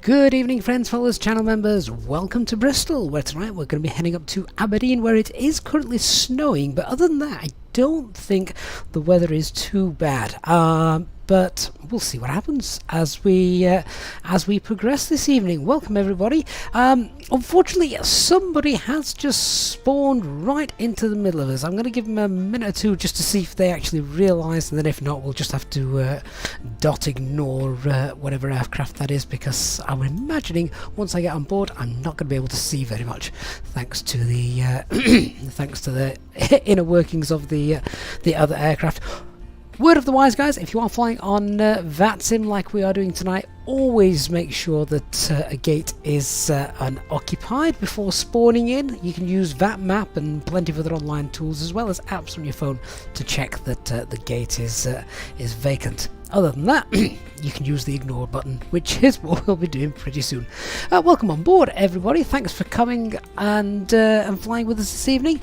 Good evening, friends, followers, channel members. Welcome to Bristol, where tonight we're going to be heading up to Aberdeen, where it is currently snowing. But other than that, I don't think the weather is too bad. But we'll see what happens as we progress this evening. Welcome everybody. Unfortunately, somebody has just spawned right into the middle of us. I'm going to give them a minute or two just to see if they actually realise, and then if not, we'll just have to ignore whatever aircraft that is, because I'm imagining once I get on board, I'm not going to be able to see very much, thanks to the thanks to the inner workings of the other aircraft. Word of the wise, guys, if you are flying on VATSIM like we are doing tonight, always make sure that a gate is unoccupied before spawning in. You can use VATMap and plenty of other online tools, as well as apps on your phone, to check that the gate is vacant. Other than that, you can use the ignore button, which is what we'll be doing pretty soon. Welcome on board, everybody. Thanks for coming and flying with us this evening.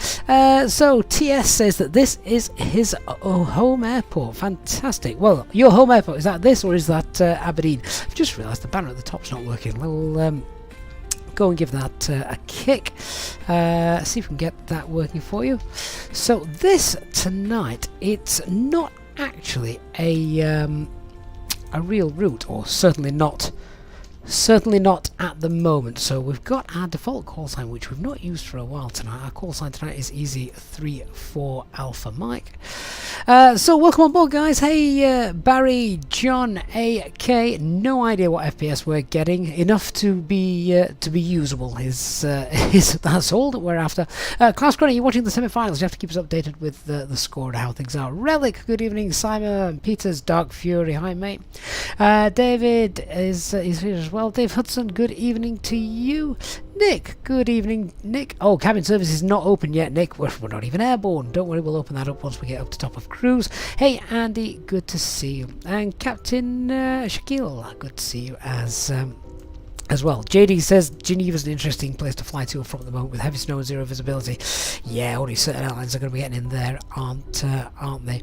So TS says that this is his home airport. Fantastic. Well, your home airport, is that this or is that Aberdeen? I've just realised the banner at the top's not working. We'll go and give that a kick. See if we can get that working for you. So this tonight, it's not actually a real route, or certainly not at the moment. So we've got our default call sign, which we've not used for a while tonight. Our call sign tonight is Easy34 Alpha Mike. So welcome on board, guys. Hey, Barry, John, AK. No idea what FPS we're getting. Enough to be usable is that's all that we're after. Klaus Cronny, you're watching the semi-finals. You have to keep us updated with the score and how things are. Relic, good evening. Simon Peters, Dark Fury, hi mate. David is here as well. Dave Hudson, good evening to you. Nick, good evening, Nick. Oh, cabin service is not open yet, Nick. We're not even airborne. Don't worry, we'll open that up once we get up to top of cruise. Hey, Andy, good to see you. And Captain Shaquille, good to see you as well. JD says Geneva's an interesting place to fly to from at the moment with heavy snow and zero visibility. Yeah, only certain airlines are going to be getting in there, aren't they?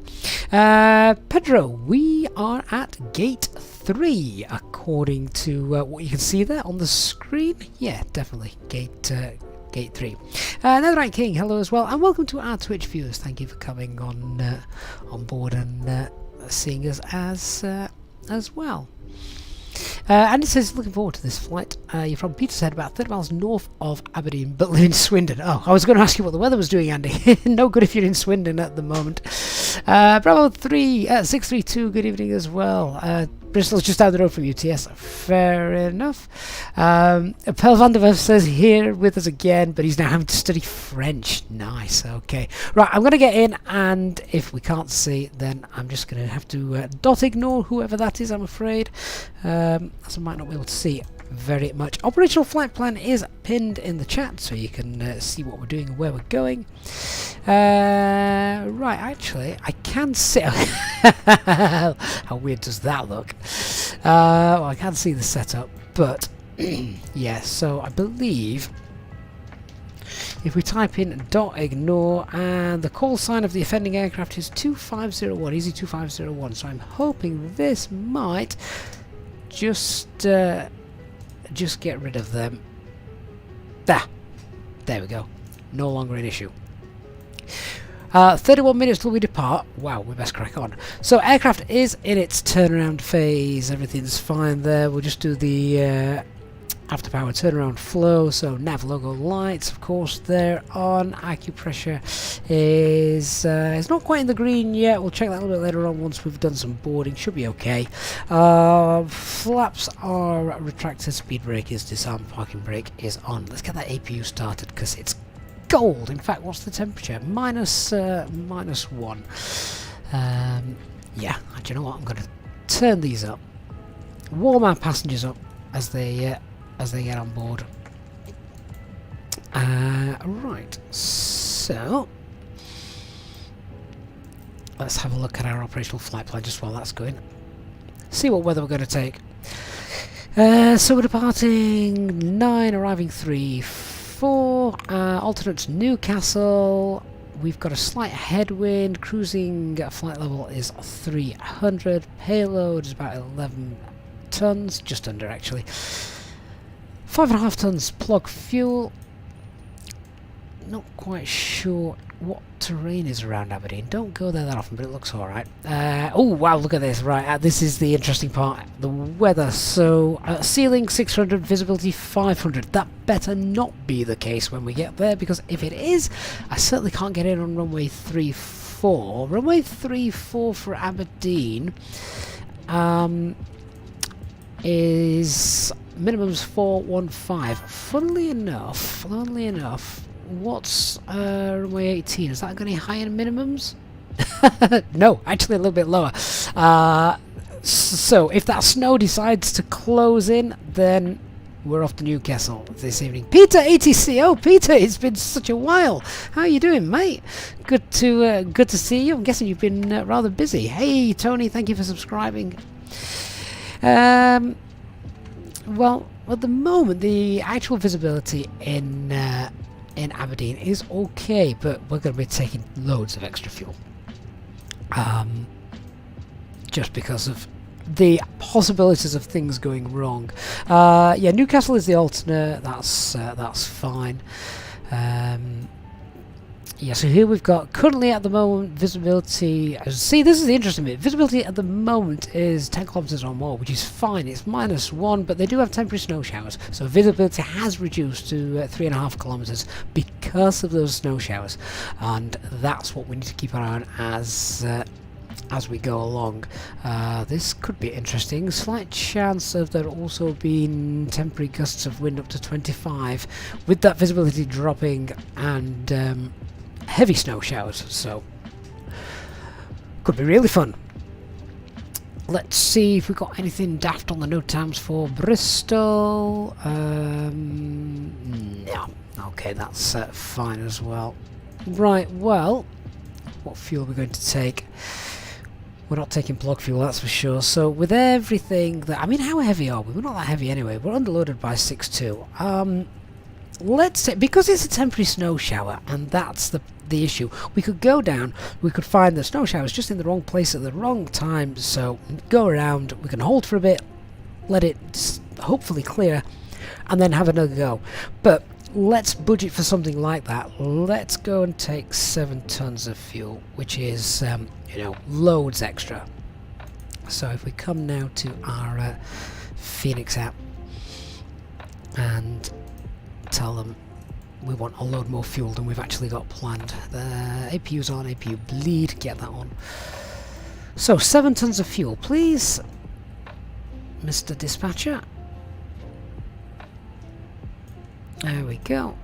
Pedro, we are at gate 3, according to what you can see there on the screen. Yeah, definitely gate 3. Netherite King, hello as well, and welcome to our Twitch viewers. Thank you for coming on board and seeing us as well. And it says, looking forward to this flight. You're from Petershead, about 30 miles north of Aberdeen, but live in Swindon. Oh, I was going to ask you what the weather was doing, Andy. No good if you're in Swindon at the moment. Bravo 632, good evening as well. Bristol's just down the road from UTS. Fair enough. Pel van der Werf says here with us again, but he's now having to study French. Nice, okay. Right, I'm going to get in, and if we can't see, then I'm just going to have to ignore whoever that is, I'm afraid. As I might not be able to see very much. Operational flight plan is pinned in the chat, so you can see what we're doing and where we're going. Right, actually, I can see... How weird does that look? Well, I can see the setup, but... yeah, so I believe... if we type in .ignore, and the call sign of the offending aircraft is 2501, Easy 2501, so I'm hoping this might just get rid of them. There we go. No longer an issue. 31 minutes till we depart. Wow, we best crack on. So aircraft is in its turnaround phase. Everything's fine there. We'll just do the after power turnaround flow. So nav logo lights, of course, they're on. Acupressure is it's not quite in the green yet. We'll check that a little bit later on once we've done some boarding. Should be okay. Flaps are retracted. Speed brake is disarmed. Parking brake is on. Let's get that APU started because it's gold. In fact, what's the temperature? minus 1. Yeah, do you know what? I'm going to turn these up. Warm our passengers up as they get on board. Right, so let's have a look at our operational flight plan just while that's going. See what weather we're going to take. So we're departing 9, arriving 3, 4. Alternate Newcastle. We've got a slight headwind. Cruising flight level is 300. Payload is about 11 tons, just under actually. 5.5 tons plug fuel. Not quite sure what terrain is around Aberdeen. Don't go there that often, but it looks alright. Oh wow, look at this. Right, this is the interesting part. The weather. So, ceiling 600, visibility 500. That better not be the case when we get there, because if it is, I certainly can't get in on runway 34. Runway 34 for Aberdeen is minimum's 415. Funnily enough, what's runway 18? Is that going to be higher than minimums? No, actually a little bit lower. So if that snow decides to close in, then we're off to Newcastle this evening. Peter ATC, oh Peter, it's been such a while. How are you doing, mate? Good to see you. I'm guessing you've been rather busy. Hey Tony, thank you for subscribing. Well, at the moment, the actual visibility in Aberdeen is okay, but we're going to be taking loads of extra fuel. Just because of the possibilities of things going wrong. Yeah, Newcastle is the alternate. That's fine. Yeah, so here we've got currently at the moment visibility. See, this is the interesting bit. Visibility at the moment is 10 kilometers or more, which is fine. It's -1, but they do have temporary snow showers, so visibility has reduced to 3.5 kilometers because of those snow showers, and that's what we need to keep an eye on as we go along. This could be interesting. Slight chance of there also being temporary gusts of wind up to 25 with that visibility dropping and heavy snow showers, so could be really fun. Let's see if we've got anything daft on the note times for Bristol. No. Okay, that's fine as well. Right, well, what fuel are we going to take? We're not taking plug fuel, that's for sure. So with everything that... I mean, how heavy are we? We're not that heavy anyway. We're underloaded by 6.2. Let's say, because it's a temporary snow shower, and that's the issue, we could go down, we could find the snow showers just in the wrong place at the wrong time, so go around, we can hold for a bit, let it hopefully clear, and then have another go. But let's budget for something like that. Let's go and take 7 tons of fuel, which is, you know, loads extra. So if we come now to our Fenix app and tell them we want a load more fuel than we've actually got planned. The APU's on, APU bleed, get that on. So 7 tons of fuel, please, Mr. Dispatcher. There we go.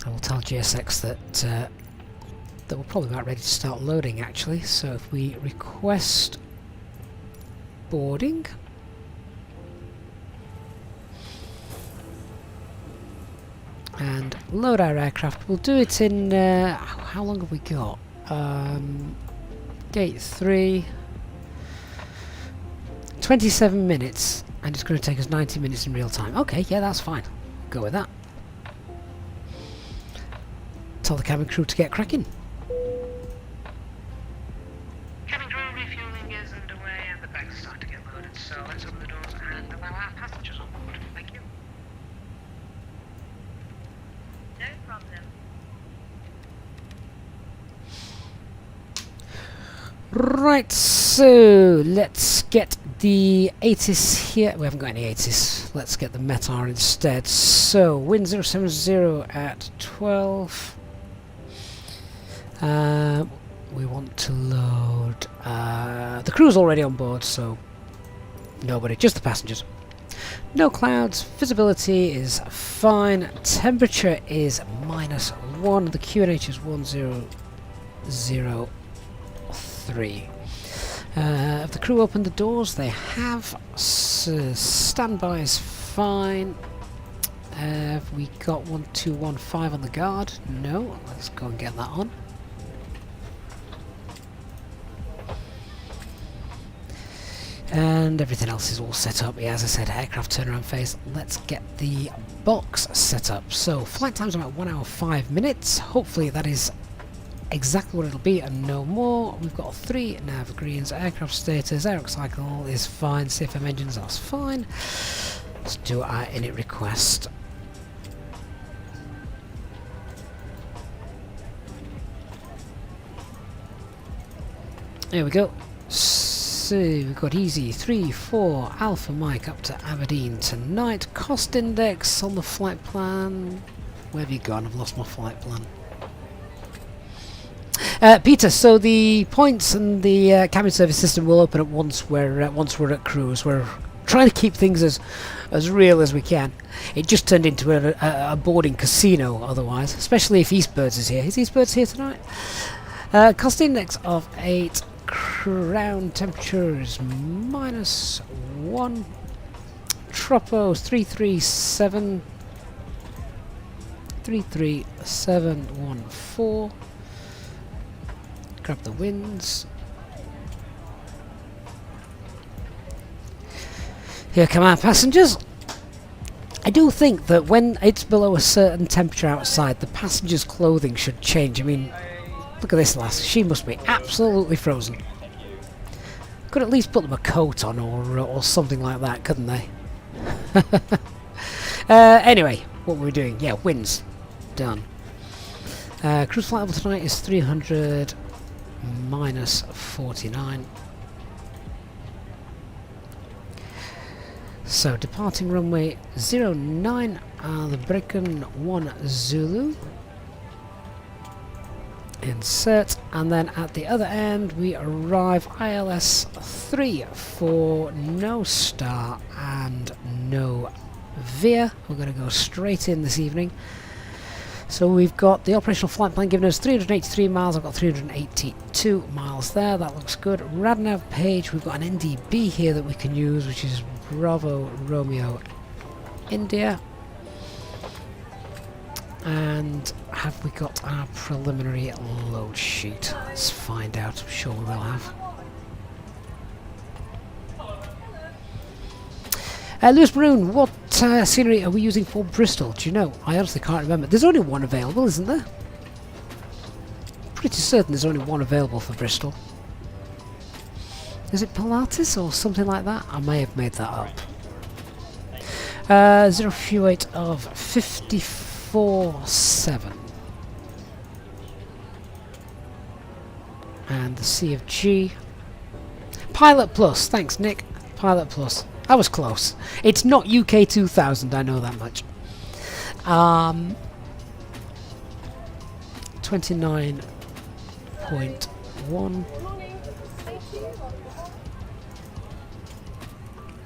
I will tell GSX that we're probably about ready to start loading actually. So if we request boarding, and load our aircraft. We'll do it in, how long have we got? Gate 3, 27 minutes, and it's going to take us 90 minutes in real time. Okay, yeah, that's fine. Go with that. Tell the cabin crew to get cracking. Cabin crew, refueling is underway and the bags start to get loaded, so let's open the doors and allow our passengers on board. Thank you. No problem. Right, so let's get the ATIS here. We haven't got any ATIS. Let's get the METAR instead. So, wind 070 at 12. We want to load. The crew's already on board, so nobody, just the passengers. No clouds, visibility is fine, temperature is -1, the QNH is 1003. Have the crew opened the doors? They have. Standby is fine. Have we got 1215 on the guard? No, let's go and get that on. And everything else is all set up. Yeah, as I said, aircraft turnaround phase. Let's get the box set up. So, flight time's about 1 hour 5 minutes. Hopefully that is exactly what it'll be and no more. We've got 3 nav greens. Aircraft status, aerox cycle is fine. CFM engines, that's fine. Let's do our init request. There we go. So we've got Easy 3-4 Alpha Mike up to Aberdeen tonight. Cost index on the flight plan. Where have you gone? I've lost my flight plan. Peter, so the points and the cabin service system will open up once we're at cruise. We're trying to keep things as real as we can. It just turned into a boarding casino otherwise, especially if Eastbirds is here. Is Eastbirds here tonight? Cost index of 8. Ground temperature is -1. Tropos 33714. Grab the winds. Here come our passengers. I do think that when it's below a certain temperature outside, the passengers' clothing should change. I mean, look at this lass. She must be absolutely frozen. Could at least put them a coat on or something like that, couldn't they? Anyway, what were we doing? Yeah, winds. Done. Cruise flight level tonight is 300 -49. So departing runway 09, the Brecken 1 Zulu. Insert, and then at the other end we arrive ILS 3 for no star and no veer. We're going to go straight in this evening. So we've got the operational flight plan giving us 383 miles. I've got 382 miles there. That looks good. Radnav page, we've got an NDB here that we can use, which is Bravo Romeo India. And have we got our preliminary load sheet? Let's find out. I'm sure we will have. Lewis Maroon, what scenery are we using for Bristol? Do you know? I honestly can't remember. There's only one available, isn't there? Pretty certain there's only one available for Bristol. Is it Pilates or something like that? I may have made that up. 0 fuel weight of 54.7. And the C of G. Pilot Plus. Thanks, Nick. Pilot Plus. I was close. It's not UK 2000, I know that much. 29.1.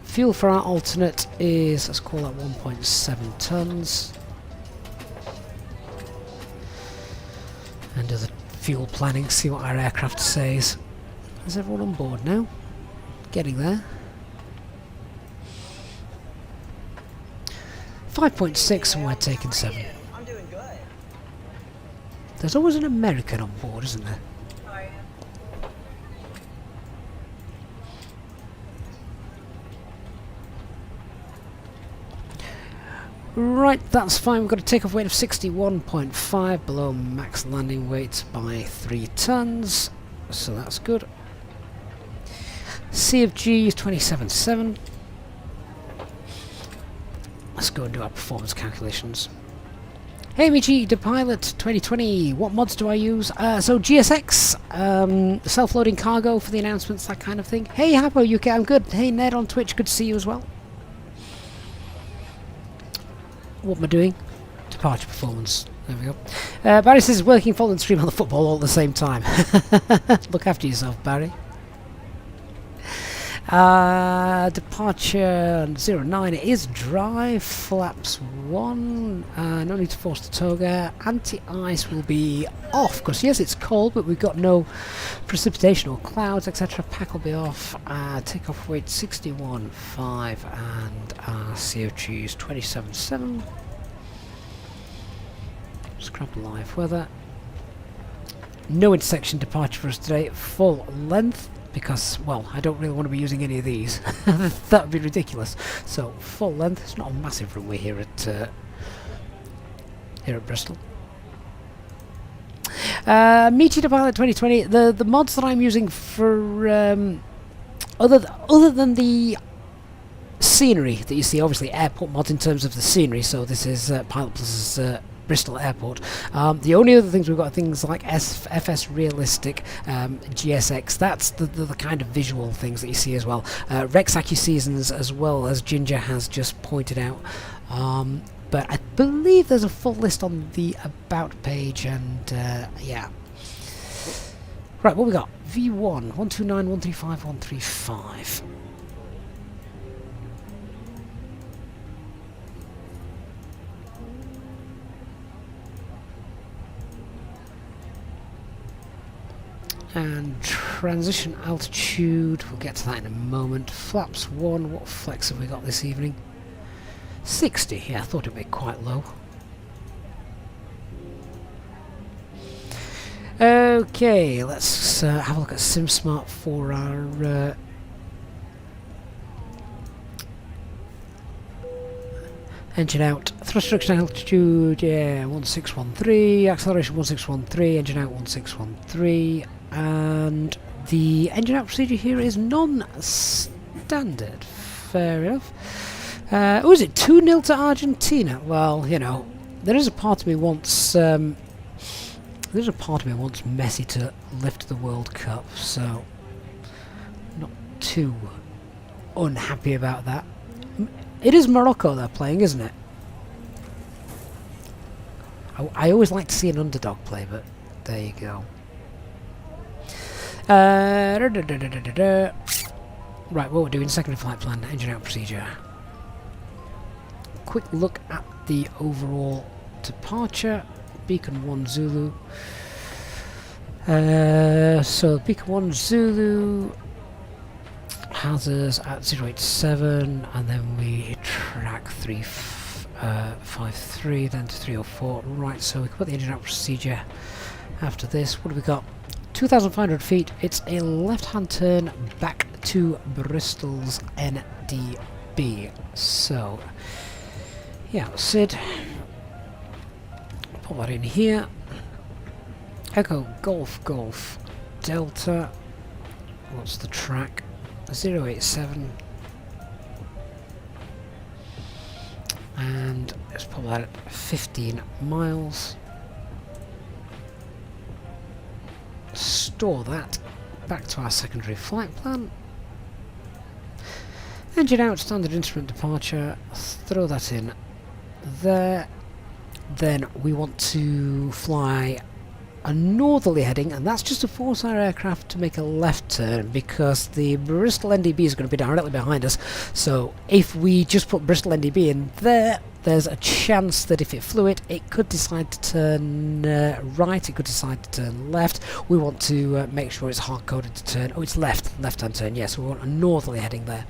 Fuel for our alternate is, let's call that 1.7 tons. And do the fuel planning, see what our aircraft says. Is everyone on board now? Getting there. 5.6 and we're taking 7. I'm doing good. There's always an American on board, isn't there? Right, that's fine. We've got a takeoff weight of 61.5, below max landing weight by 3 tons, so that's good. C of G is 27.7. Let's go and do our performance calculations. Hey MG, the pilot 2020, what mods do I use? So GSX, self-loading cargo for the announcements, that kind of thing. Hey Hapo UK, I'm good. Hey Ned on Twitch, good to see you as well. What am I doing? Departure performance. There we go. Barry says working full and stream on the football all at the same time. Look after yourself, Barry. Departure 09, it is dry, flaps 1, no need to force the toga, anti-ice will be off, because yes it's cold but we've got no precipitation or clouds etc, pack will be off, takeoff weight 61.5 and CO2 is 27.7, scrap live weather, no intersection departure for us today, full length, because, well, I don't really want to be using any of these. That would be ridiculous. So, full length. It's not a massive runway here at Bristol. Meteor Pilot 2020. The mods that I'm using for other than the scenery that you see, obviously airport mods in terms of the scenery. So this is Pilot Plus's Bristol Airport. The only other things we've got are things like FS Realistic, GSX. That's the kind of visual things that you see as well. Rex Accu-Seasons, as well as Ginger has just pointed out. But I believe there's a full list on the About page, and yeah. Right, what we got? V1, 129, 135, 135. And transition altitude, we'll get to that in a moment. Flaps 1, what flex have we got this evening? 60, yeah, I thought it'd be quite low. Okay, let's have a look at SimSmart for our engine out. Thrust reduction altitude, yeah, 1613, acceleration 1613, engine out 1613, and the engine out procedure here is non-standard. Fair enough. Oh, is it 2-0 to Argentina? Well, you know, there is a part of me wants Messi to lift the World Cup, so not too unhappy about that. It is Morocco they're playing, isn't it? I always like to see an underdog play, but there you go. Right, what we're doing, secondary flight plan, engine out procedure. Quick look at the overall departure. Beacon 1 Zulu. So Beacon 1 Zulu has us at 087, and then we track 353, then to 304. Right, so we can put the engine out procedure after this. What have we got? 2,500 feet. It's a left-hand turn back to Bristol's NDB. So, yeah, Sid. Put that in here. Echo Golf Golf Delta. What's the track? 087. And let's put that at 15 miles. Store that back to our secondary flight plan. Engine out, standard instrument departure. Throw that in there. Then we want to fly a northerly heading, and that's just to force our aircraft to make a left turn, because the Bristol NDB is going to be directly behind us. So if we just put Bristol NDB in there, there's a chance that if it flew it could decide to turn right, it could decide to turn left. We want to make sure it's hard-coded to turn. Oh, it's left-hand turn, yes, we want a northerly heading there.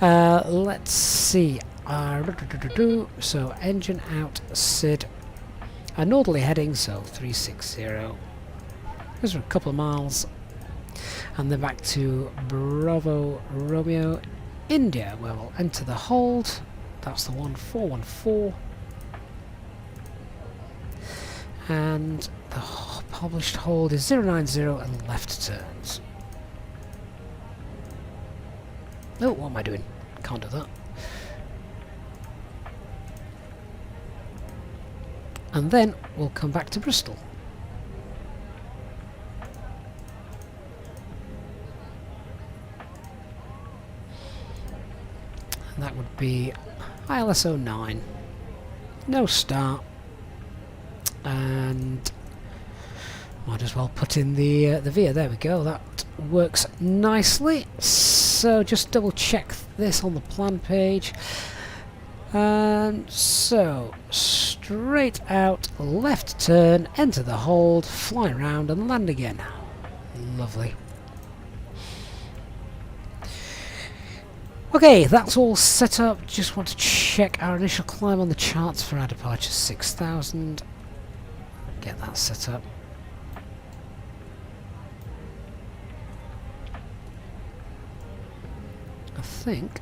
Let's see. So engine out, SID. A northerly heading, so 360. Those are a couple of miles. And then back to Bravo Romeo India, where we'll enter the hold. That's the 1414. And the published hold is 090 and left turns. Oh, what am I doing? Can't do that. And then we'll come back to Bristol. And that would be ILS 09. No start. And might as well put in the VIA. There we go. That works nicely. So just double check this on the plan page. And so straight out, left turn, enter the hold, fly around and land again. Lovely. Okay, that's all set up. Just want to check our initial climb on the charts for our departure 6,000. Get that set up. I think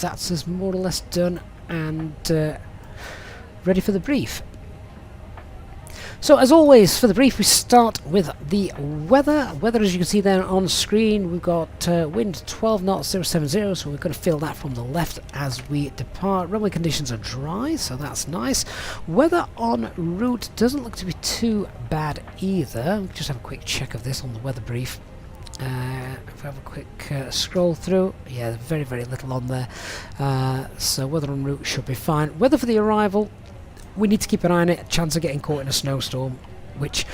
that's us more or less done and ready for the brief. So as always, for the brief, we start with the weather. Weather, as you can see there on screen, we've got wind 12 knots 070, so we're going to feel that from the left as we depart. Runway conditions are dry, so that's nice. Weather en route doesn't look to be too bad either. Just have a quick check of this on the weather brief. If we have a quick scroll through, yeah, very, very little on there. So weather en route should be fine. Weather for the arrival, we need to keep an eye on it. Chance of getting caught in a snowstorm, which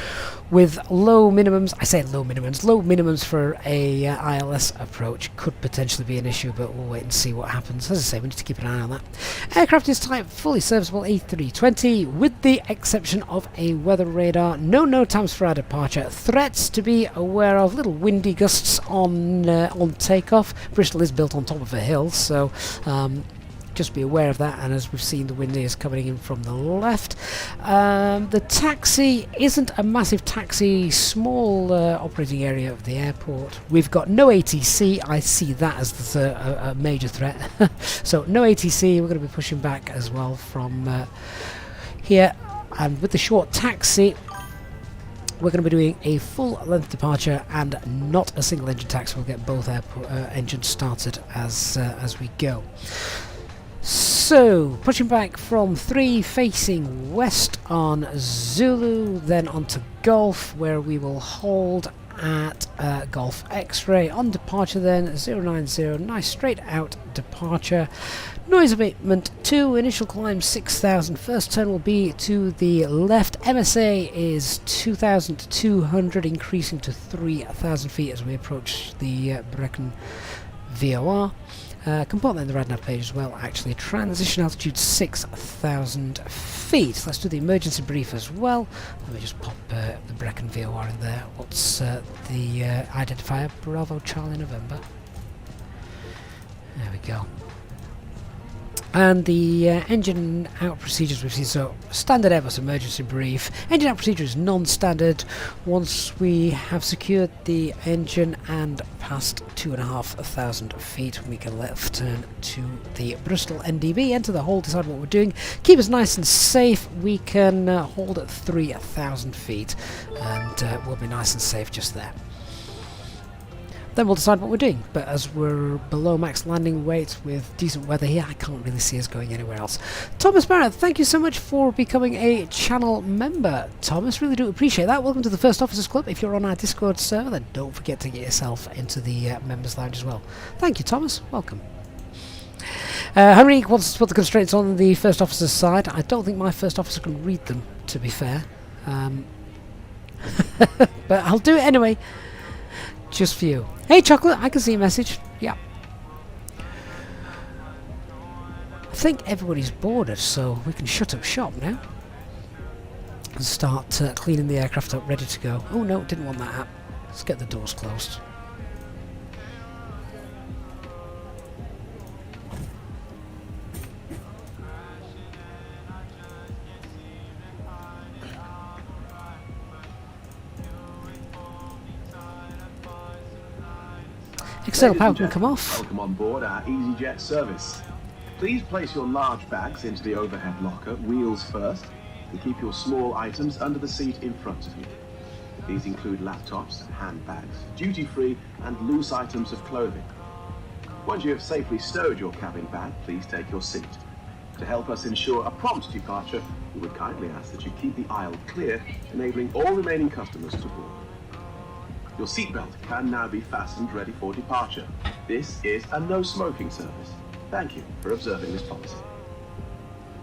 with low minimums, I say low minimums for a ILS approach could potentially be an issue, but we'll wait and see what happens. As I say, we need to keep an eye on that. Aircraft is type fully serviceable A320 with the exception of a weather radar. No times for our departure. Threats to be aware of, little windy gusts on takeoff. Bristol is built on top of a hill, so just be aware of that, and as we've seen, the wind is coming in from the left. The taxi isn't a massive taxi, small operating area of the airport. We've got no ATC. I see that as a major threat. So no ATC, we're going to be pushing back as well from here, and with the short taxi we're going to be doing a full length departure and not a single engine taxi. We'll get both engines started as we go. So, pushing back from 3, facing west on Zulu, then onto Golf, where we will hold at Golf X-ray. On departure then, 090, nice straight out departure. Noise abatement 2, initial climb 6,000, first turn will be to the left. MSA is 2,200, increasing to 3,000 feet as we approach the Brecon VOR. Comport that in the RadNav page as well, actually. Transition altitude 6,000 feet. Let's do the emergency brief as well. Let me just pop the Brecon VOR in there. What's the identifier? Bravo Charlie November. There we go. And the engine out procedures we've seen, so standard Airbus emergency brief. Engine out procedure is non-standard. Once we have secured the engine and past 2,500 feet, we can left turn to the Bristol NDB, enter the hold, decide what we're doing, keep us nice and safe. We can hold at 3,000 feet, and we'll be nice and safe just there. Then we'll decide what we're doing, but as we're below max landing weight with decent weather here, I can't really see us going anywhere else. Thomas Barrett, thank you so much for becoming a channel member. Thomas, really do appreciate that. Welcome to the First Officers Club. If you're on our Discord server, then don't forget to get yourself into the members lounge as well. Thank you, Thomas. Welcome. Henry wants to put the constraints on the First Officer's side. I don't think my First Officer can read them, to be fair. But I'll do it anyway. Just for you. Hey Chocolate, I can see your message. Yeah. I think everybody's boarded, so we can shut up shop now. And start cleaning the aircraft up, ready to go. Oh no, didn't want that app. Let's get the doors closed. External power can come off. Welcome on board our Easyjet service. Please place your large bags into the overhead locker, wheels first, and keep your small items under the seat in front of you. These include laptops, handbags, duty-free and loose items of clothing. Once you have safely stowed your cabin bag, please take your seat. To help us ensure a prompt departure, we would kindly ask that you keep the aisle clear, enabling all remaining customers to board. Your seatbelt can now be fastened ready for departure. This is a no smoking service. Thank you for observing this policy.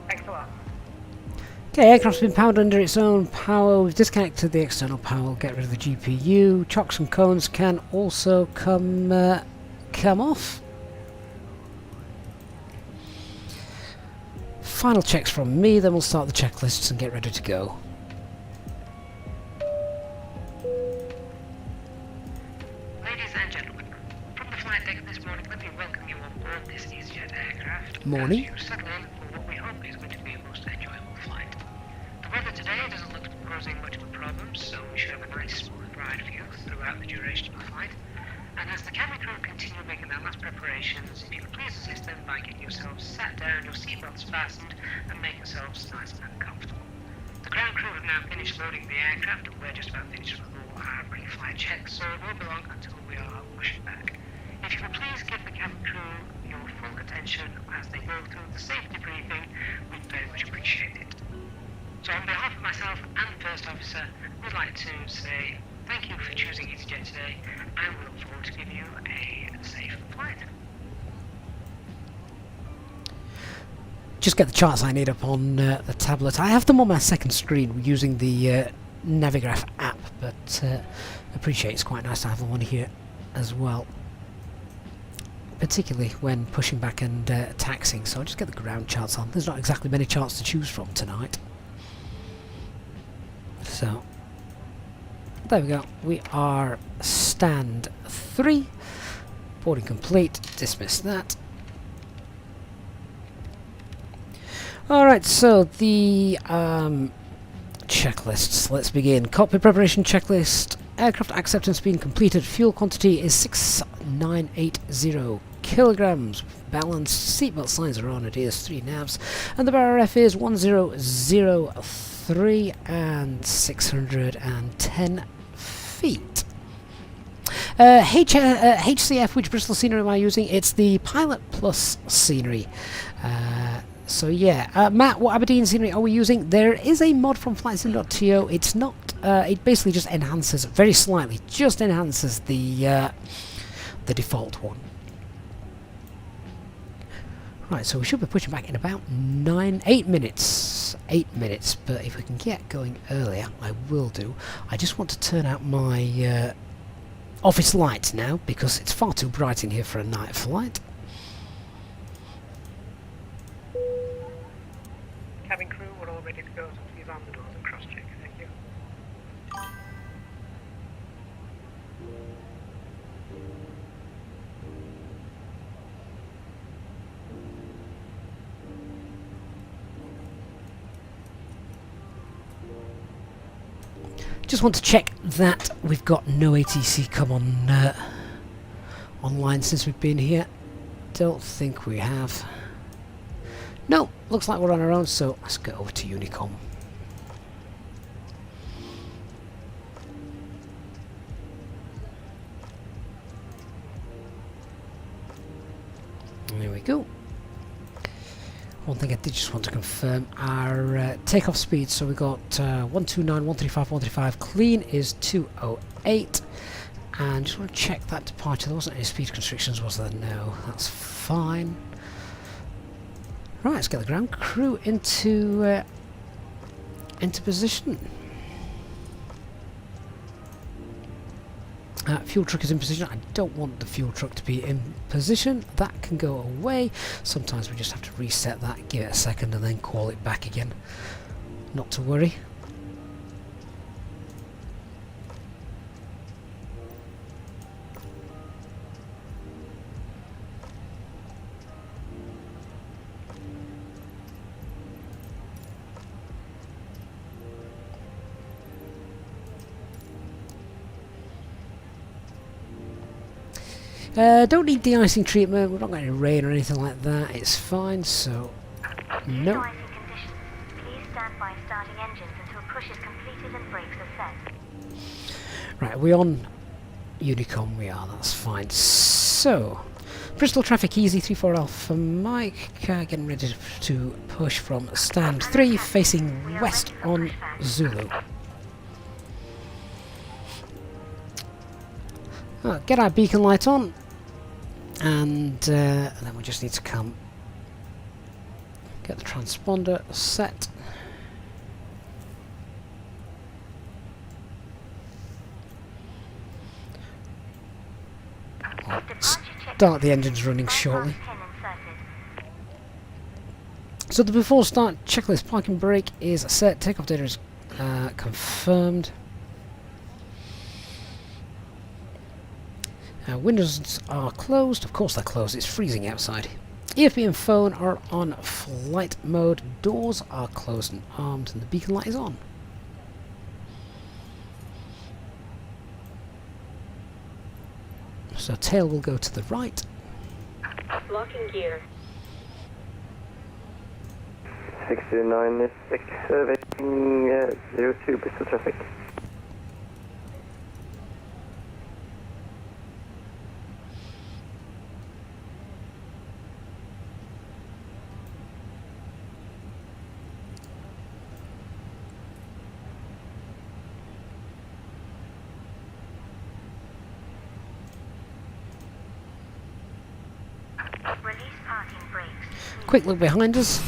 Thanks a lot. Okay, aircraft's been powered under its own power. We've disconnected the external power. We'll get rid of the GPU. Chocks and cones can also come off. Final checks from me, then we'll start the checklists and get ready to go. Morning. You settle in for what we hope is going to be a most enjoyable flight. The weather today doesn't look to be posing much of a problem, so we should have a nice smooth ride for you throughout the duration of the flight. And as the cabin crew continue making their last preparations, if you could please assist them by getting yourselves sat down, your seatbelts fastened, and make yourselves nice and comfortable. The ground crew have now finished loading the aircraft, and we're just about finished with all our pre-flight checks, so it won't be long until we are pushed back. If you could please give the cabin crew your full attention as they go through the safety briefing, we'd very much appreciate it. So on behalf of myself and the First Officer, we'd like to say thank you for choosing Easyjet today, and we look forward to giving you a safe flight. Just get the charts I need up on the tablet. I have them on my second screen using the Navigraph app, but appreciate it's quite nice to have one here as well, particularly when pushing back and taxiing. So I'll just get the ground charts on. There's not exactly many charts to choose from tonight, so there we go. We are stand 3, boarding complete. Dismiss that. Alright, so the checklists. Let's begin. Cockpit preparation checklist. Aircraft acceptance being completed. Fuel quantity is 6980 kilograms. Balanced. Seatbelt signs are on. It is 3 navs. And the bar RF is 1003 and 610 feet. HCF, which Bristol scenery am I using? It's the Pilot Plus scenery. So yeah, Matt, what Aberdeen scenery are we using? There is a mod from flightsim.to. It's not, it basically just enhances, very slightly, just enhances the default one. Right, so we should be pushing back in about 8 minutes. 8 minutes, but if we can get going earlier, I will do. I just want to turn out my office light now, because it's far too bright in here for a night flight. Cabin crew, we're all ready to go, so please arm the doors and cross-check. Thank you. Just want to check that we've got no ATC come on online since we've been here. Don't think we have. No, looks like we're on our own, so let's go over to Unicom. There we go. One thing I did just want to confirm, our takeoff speed, so we got 129, 135, 135, clean is 208, and just want to check that departure. There wasn't any speed constrictions, was there? No, that's fine. Right, let's get the ground crew into position. Fuel truck is in position. I don't want the fuel truck to be in position. That can go away. Sometimes we just have to reset that, give it a second, and then call it back again. Not to worry. Don't need de-icing treatment, we're not going to rain or anything like that, it's fine, so no. De-icing conditions. Please stand by starting engines until push is completed and brakes are set. Right, are we on Unicom? We are, that's fine. So, Bristol traffic easy, 34 Alpha Mike, getting ready to push from stand 3, facing west on Zulu. Get our beacon light on, and then we just need to come get the transponder set. I'll start the engines running shortly. So the before start checklist: parking brake is set, takeoff data is confirmed. Windows are closed. Of course they're closed, it's freezing outside. EFB and phone are on flight mode. Doors are closed and armed, and the beacon light is on. So tail will go to the right. Locking gear. 629 is 6 survey. 02 Bristol traffic. Release parking brakes. Quick look behind us.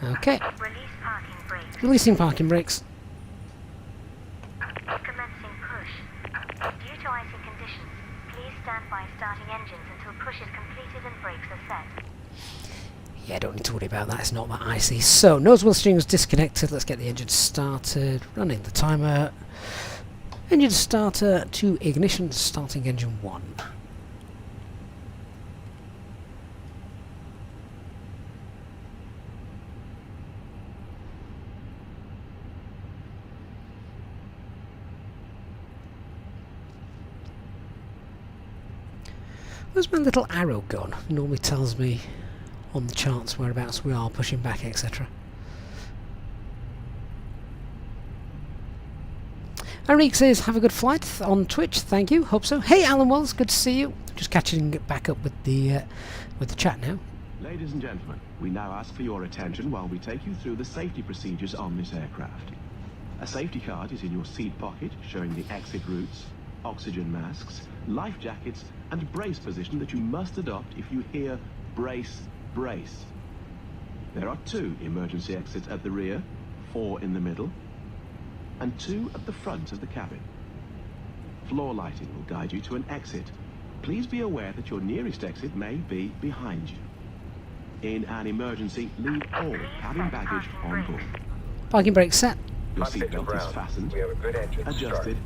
Okay, Release parking brakes. releasing parking brakes. Commencing push. Due to icy conditions, please stand by starting engines until push is completed and brakes are set. Yeah, don't need to worry about that, it's not that icy. So, nose wheel strings disconnected, let's get the engine started. Running the timer. Engine starter to ignition, starting engine 1. Where's my little arrow gone? It normally tells me on the charts whereabouts we are, pushing back, etc. Enrique says, have a good flight on Twitch, thank you, hope so. Hey Alan Wells, good to see you. Just catching back up with the chat now. Ladies and gentlemen, we now ask for your attention while we take you through the safety procedures on this aircraft. A safety card is in your seat pocket showing the exit routes, oxygen masks, life jackets and brace position that you must adopt if you hear brace, brace. There are 2 emergency exits at the rear, 4 in the middle, and 2 at the front of the cabin. Floor lighting will guide you to an exit. Please be aware that your nearest exit may be behind you. In an emergency, leave all cabin baggage on board. Parking brake set. Your seatbelt is fastened, adjusted,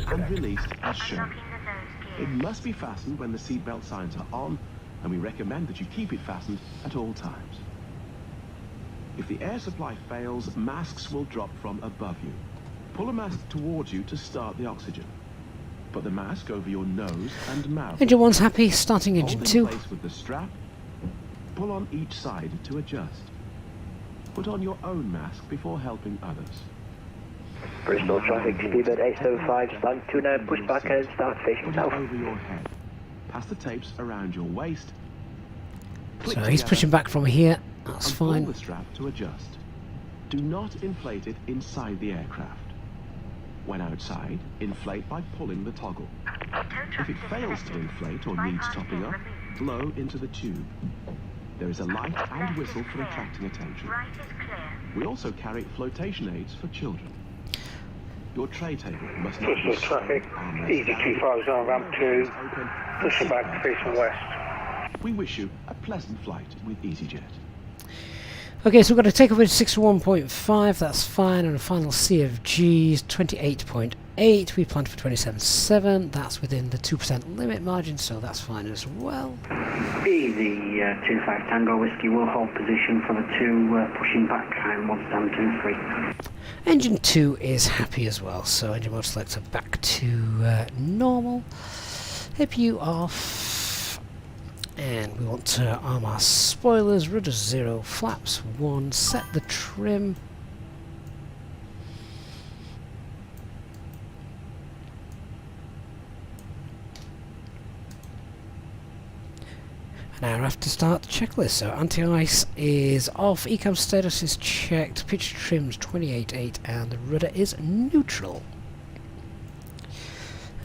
and released as shown. Unlocking the nose It gear. must be fastened when the seatbelt signs are on, and we recommend that you keep it fastened at all times. If the air supply fails, masks will drop from above you. Pull a mask towards you to start the oxygen. Put the mask over your nose and mouth. Engine 1's happy, starting engine Hold 2. in place with the strap. Pull on each side to adjust. Put on your own mask before helping others. Bristol traffic, speedbird 805, stand 2 now, pushback and start facing Put it south. over your head. Pass the tapes around your waist. Click So he's together pushing back from here, that's and pull fine. the strap to adjust. Do not inflate it inside the aircraft. When outside, inflate by pulling the toggle. If it fails to inflate or needs topping up, blow into the tube. There is a light and whistle for attracting attention. Right is clear. We also carry flotation aids for children. Your tray table must not be Bristol traffic, Easy-25 on ramp 2, Pushback facing west. We wish you a pleasant flight with Easyjet. Okay, so we've got a takeoff at 61.5, that's fine, and a final CFG is 28.8. We planned for 27.7, that's within the 2% limit margin, so that's fine as well. Easy 25 Tango Whiskey will hold position for the 2 pushing back and 1 stand 2 3. Engine 2 is happy as well, so engine mode selector back to normal. APU off, and we want to arm our spoilers, rudder 0, flaps 1, set the trim. Now I have to start the checklist. So anti-ice is off, ECAM status is checked, pitch trim's 28.8 and the rudder is neutral.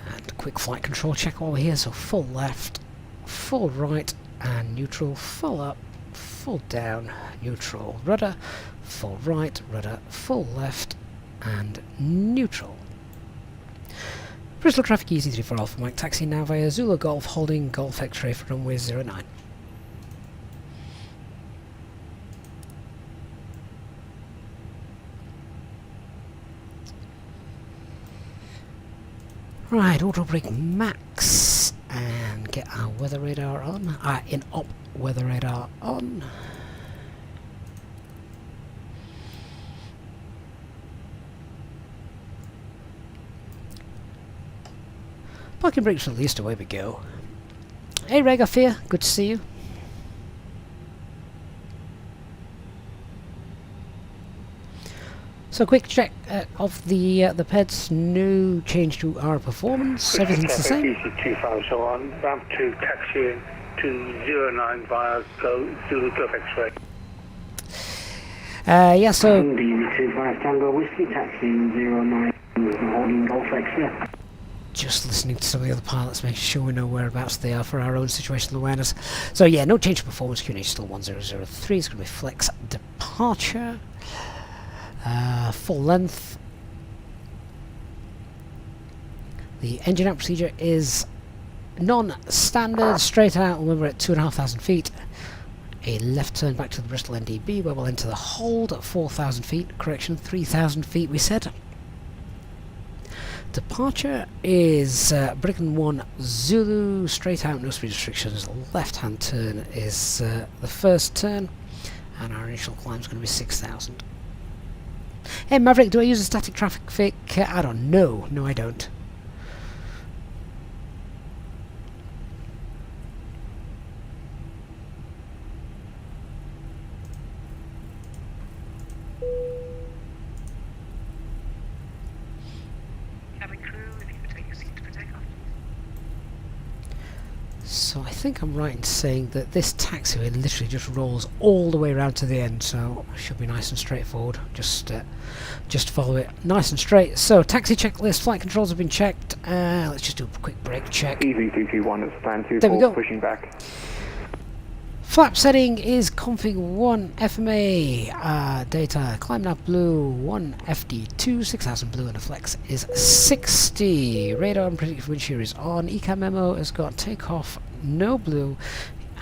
And quick flight control check while we're here, so full left, full right and neutral, full up, full down, neutral, rudder, full right, rudder, full left and neutral. Bristol traffic easy 34 Alpha Mike, taxi now via Zulu Golf, holding Golf X-ray for runway 09. Right, auto brake max, and get our weather radar on, in-op weather radar on. Parking brakes released, away we go. Hey Reg, off here, good to see you. So quick check of the PEDs, no change to our performance, everything's the same. Easy 2001, ramp 2, taxiing to 09 via Zulu Golf X-ray. Yeah, so... Easy 25 Tango Whiskey, taxiing 09, holding Golf X-ray. Just listening to some of the other pilots, making sure we know whereabouts they are for our own situational awareness. So yeah, no change to performance, QNH still 1003, it's going to be flex departure. Full length. The engine out procedure is non-standard, straight out when we're at 2,500 feet. A left turn back to the Bristol NDB where we'll enter the hold at 4,000 feet, correction 3,000 feet we said. Departure is Bricken 1 Zulu, straight out, no speed restrictions. Left hand turn is the first turn, and our initial climb is going to be 6,000. Hey Maverick, do I use a static traffic add-on? No, I don't. Cabin crew, if you could take your seats for takeoff. So I think I'm right in saying that this taxiway literally just rolls all the way around to the end, so it should be nice and straightforward. Just follow it nice and straight. So taxi checklist, flight controls have been checked. Let's just do a quick brake check. Easy 221 at stand 2 There we go. pushing back. Flap setting is config 1 FMA, data climb nav blue 1 FD2 6000 blue, and the flex is 60. Radar and predictive wind shear is on. ECAM memo has got takeoff no blue,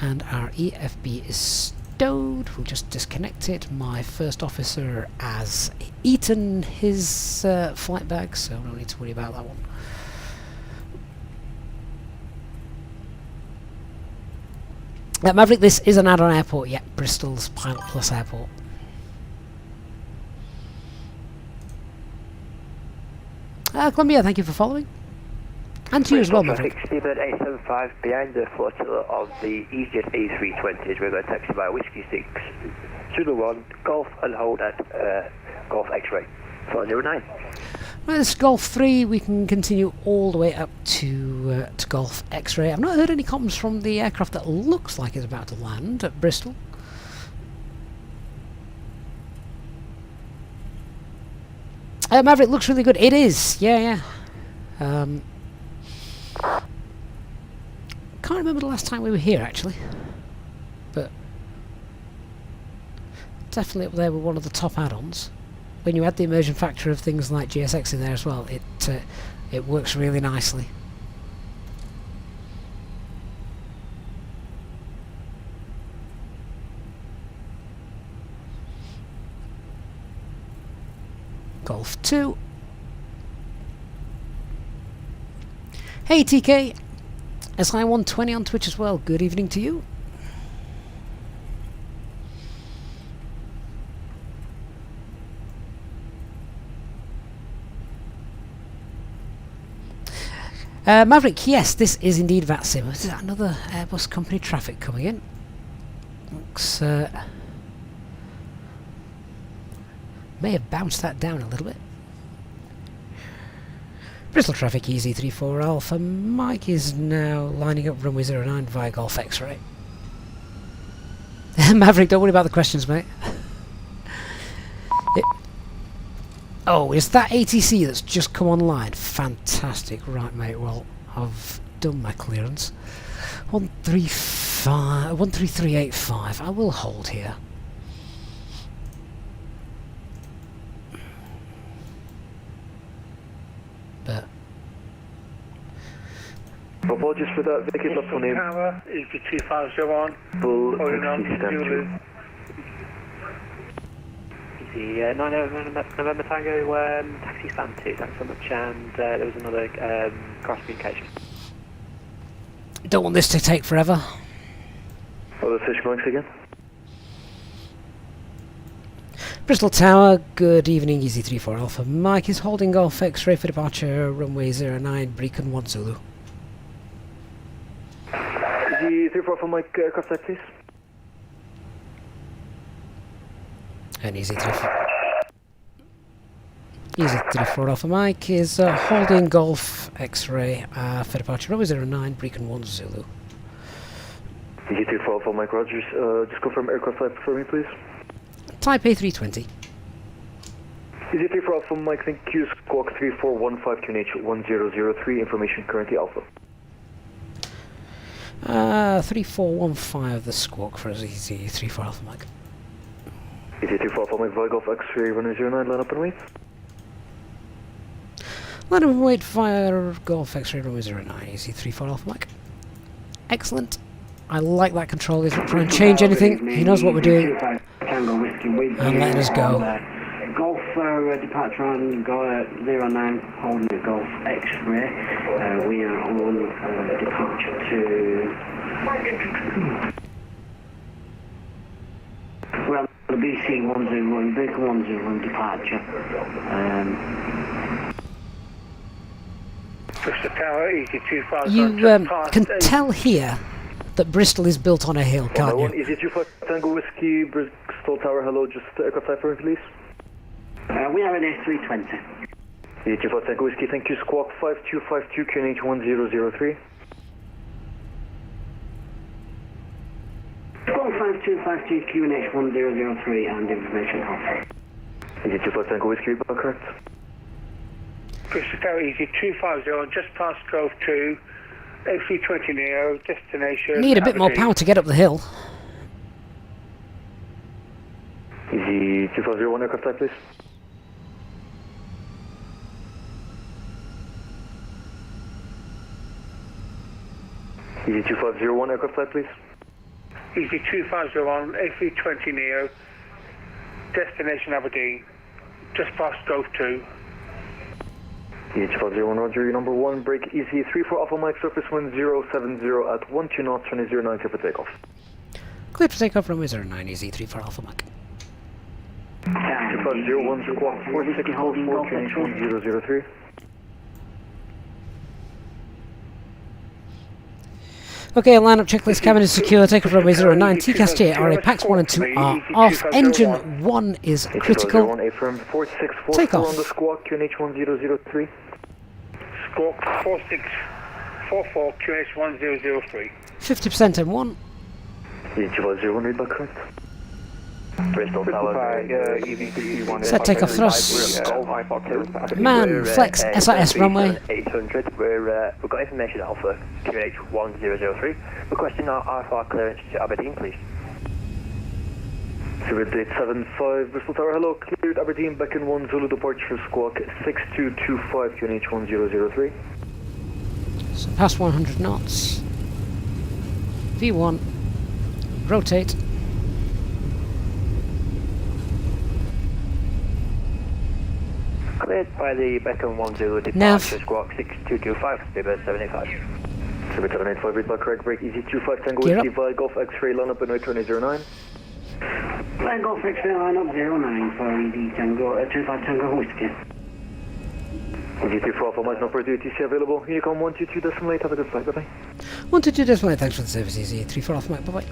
and our EFB is stowed. We'll just disconnect it. My first officer has eaten his flight bag, so no need to worry about that one. Maverick, this is an add-on airport, yeah, Bristol's Pilot Plus airport. Columbia, thank you for following. And to you as well, Maverick. Seabird 875 behind the flotilla of the Easyjet A320s. We're going to taxi by Whiskey 6, Zulu 1, Golf and hold at Golf X-ray 409. Right, this is Golf 3, we can continue all the way up to Golf X-ray. I've not heard any comments from the aircraft that looks like it's about to land at Bristol. Maverick looks really good. It is, yeah. Can't remember the last time we were here actually, but definitely up there with one of the top add-ons. When you add the immersion factor of things like GSX in there as well, it works really nicely. Golf 2. Hey TK, SI120 on Twitch as well. Good evening to you. Maverick, yes, this is indeed VATSIM. Is that another Airbus company traffic coming in? Looks may have bounced that down a little bit. Bristol traffic, Easy 34 Alpha. Mike is now lining up runway 09 via Golf X-ray. Maverick, don't worry about the questions, mate. Oh, is that ATC that's just come online? Fantastic. Right, mate, well, I've done my clearance. 13385. I will hold here. But Apologies for that, Vicky, not on him. Tower, EQ2501, Full holding on to taxi Zulu. The 9 November Tango taxi stand 2, thanks so much, and there was another cross communication. don't want this to take forever. Oh, the fish points again. Bristol Tower, good evening, Easy 34 Alpha. Mike is holding Golf X-ray for departure, runway 09, Brecon 1 Zulu. Easy 34 for Mike, aircraft type, please. And Easy 34. Easy34 Alpha Mike is holding Golf X-ray for departure runway 09, Beacon 1 Zulu. Easy34 Alpha Mike Rogers, just confirm aircraft type for me, please. Type A320. Easy34 Alpha Mike, thank you, squawk 3415 QNH 1003, information currently Alpha. 3415 the squawk for Easy34 Alpha Mike. Easy34 Alpha Mike, via Golf X-ray runway 09, line up and wait. Line up and wait via Golf X-ray runway 09, Easy34 Alpha Mike. Excellent. I like that control. He's not trying to change anything. He knows what we're doing. And letting us go. Golf departure on 09, holding the Golf X-ray. We are on departure to... We're on the BC 101, Beacon 101 departure. Bristol Tower, Easy 2000. You can tell here that Bristol is built on a hill, can't you? Easy 25 Tango Whiskey, Bristol Tower, hello, just aircraft type for me, please. We are an A320. Easy 25 Tango Whiskey, thank you, squawk 5252 QNH 1003. Squawk 5252 QNH 1003 and information off. Easy 25 Tango Whiskey, correct. Bristol Tower, Easy 250, just past Grove 2, A320 Neo, destination. Need a bit more Aberdeen. power to get up the hill. Easy 2501 aircraft type, please. Easy 2501 aircraft type, please. Easy 250, A320 Neo, destination Aberdeen, just past Grove 2. Easy 2501 Roger, your number 1, break easy 34 Alpha Mike, surface wind 070 at 12 knots, runway 09, clear for takeoff. Clear for takeoff, runway 09, Easy34 Alpha Mike. 2501 squawk 4644 QNH 1003. Okay, lineup checklist, cabin is secure, takeoff runway 09, TCAS JRA, packs 1 and 2 are off, engine 1 is critical. 01 affirm 4644 Takeoff. on the squawk QNH 1003. Squawk 4644 QNH 1003. 50% M1. Easy 2501 read back correct. Bristol Tower, Set takeoff thrust. Man, flex, SIS runway. 800, we've got information Alpha, QNH 1003. Requesting our RFR clearance to Aberdeen, please. Civil date 75, Bristol Tower, hello, cleared Aberdeen, Beacon 1 Zulu departure, squawk 6225, QNH 1003. So past 100 knots. V1. Rotate. Cleared by the Beacon 1 Zulu departure, Nav. squawk 6225, Sabre 785. Sabre 785, read back correct, break easy 25 Tango Gear Whiskey up. via Golf X-ray, line up and wait, runway 09. Flying Golf X-ray line up 09 for ED Tango, 25 Tango Whiskey. Easy 34 Alpha Mike, number 2 ATC available. Unicom 122.8, have a good flight, bye-bye. 122.8, thanks for the service, Easy34 Alpha Mike, bye-bye.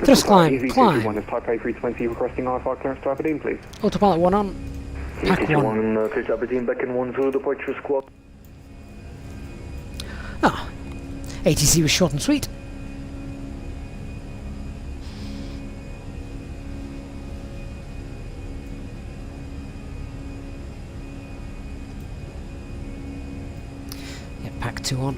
Thrust climb, climb. Type A320 requesting RFR clearance to Aberdeen, please. Autopilot 1 on. Pack 1. 1, clear to Aberdeen, Beacon 1 Zulu departure, squawk. Ah, ATC was short and sweet. Yeah, pack 2 on.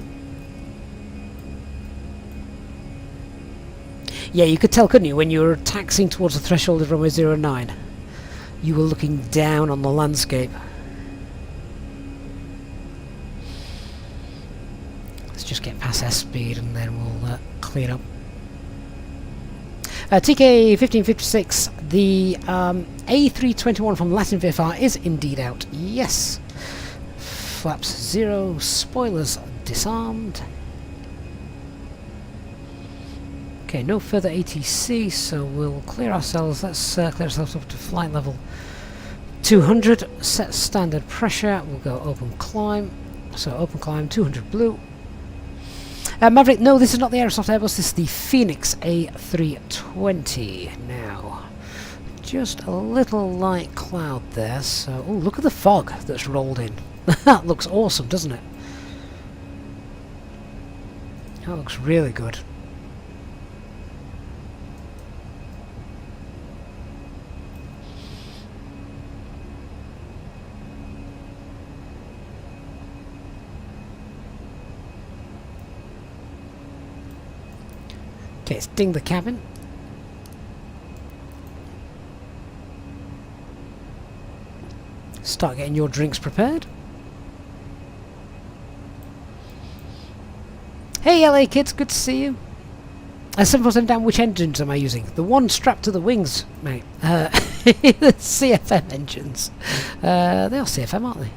Yeah, you could tell, couldn't you, when you were taxiing towards the threshold of runway 09. You were looking down on the landscape. Let's just get past S-speed and then we'll clear up. TK 1556, the A321 from Latin VFR is indeed out. Yes. Flaps 0, spoilers disarmed. Okay, no further ATC, so we'll clear ourselves. Let's clear ourselves up to flight level 200. Set standard pressure. We'll go open climb. So open climb 200 blue. Maverick, no, this is not the Aerosoft Airbus. This is the Fenix A320. Now, just a little light cloud there, so... Oh, look at the fog that's rolled in. That looks awesome, doesn't it? That looks really good. Okay, let's ding the cabin. Start getting your drinks prepared. Hey LA kids, good to see you. 747 down, which engines am I using? The one strapped to the wings, mate. The CFM engines. They are CFM, aren't they?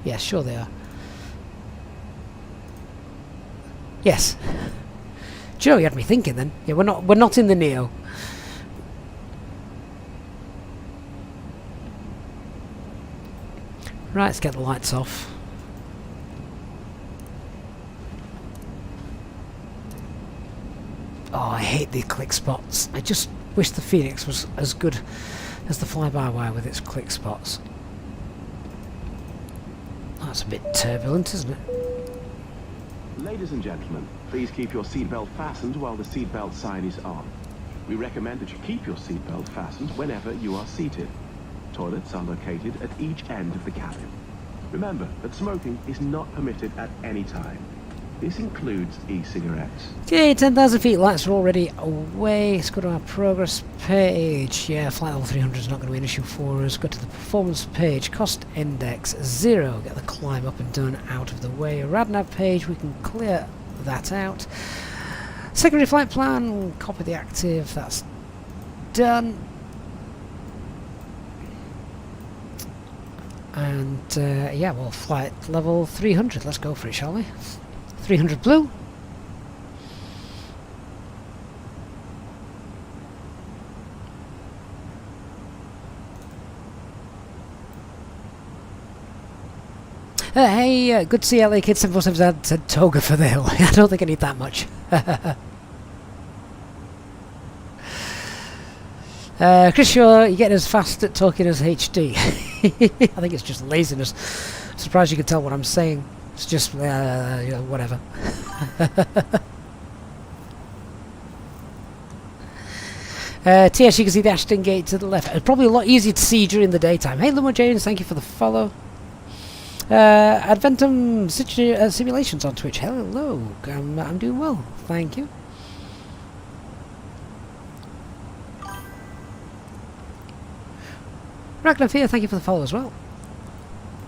Yeah, sure they are. Yes. Joe, you had me thinking then. Yeah, we're not in the Neo. Right, let's get the lights off. Oh, I hate the click spots. I just wish the Phoenix was as good as the fly-by-wire with its click spots. That's a bit turbulent, isn't it? Ladies and gentlemen, please keep your seatbelt fastened while the seatbelt sign is on. We recommend that you keep your seatbelt fastened whenever you are seated. Toilets are located at each end of the cabin. Remember that smoking is not permitted at any time. This includes e-cigarettes. Okay, 10,000 feet, lights are already away. Let's go to our progress page. Yeah, flight level 300 is not going to be an issue for us. Go to the performance page, cost index 0. Get the climb up and done out of the way. RadNav page, we can clear that out. Secondary flight plan, copy the active, that's done. And yeah, well, flight level 300, let's go for it, shall we? 300 blue. Hey, good to see LA kids. 747 said toga for the hill. I don't think I need that much. Chris Shaw, you're getting as fast at talking as HD. I think it's just laziness. I'm surprised you can tell what I'm saying. It's just, you know, whatever. TS, you can see the Ashton Gate to the left. It's probably a lot easier to see during the daytime. Hey, Lumo James, thank you for the follow. Adventum Simulations on Twitch. Hello, I'm doing well, thank you. Ragnar Fear, thank you for the follow as well.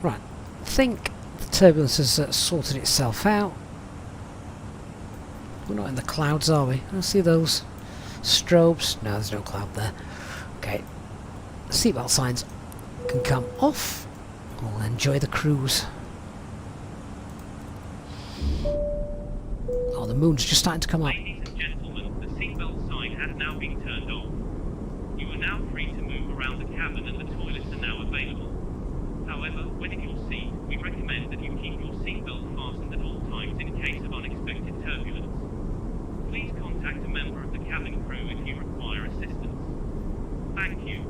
Right, I think the turbulence has sorted itself out. We're not in the clouds, are we? I see those strobes. No, there's no cloud there. Okay, seatbelt signs can come off. We'll enjoy the cruise. Oh, the moon's just starting to come up. Ladies and gentlemen, the seatbelt sign has now been turned off. You are now free to move around the cabin and the toilets are now available. However, when in your seat, we recommend that you keep your seatbelt fastened at all times in case of unexpected turbulence. Please contact a member of the cabin crew if you require assistance. Thank you.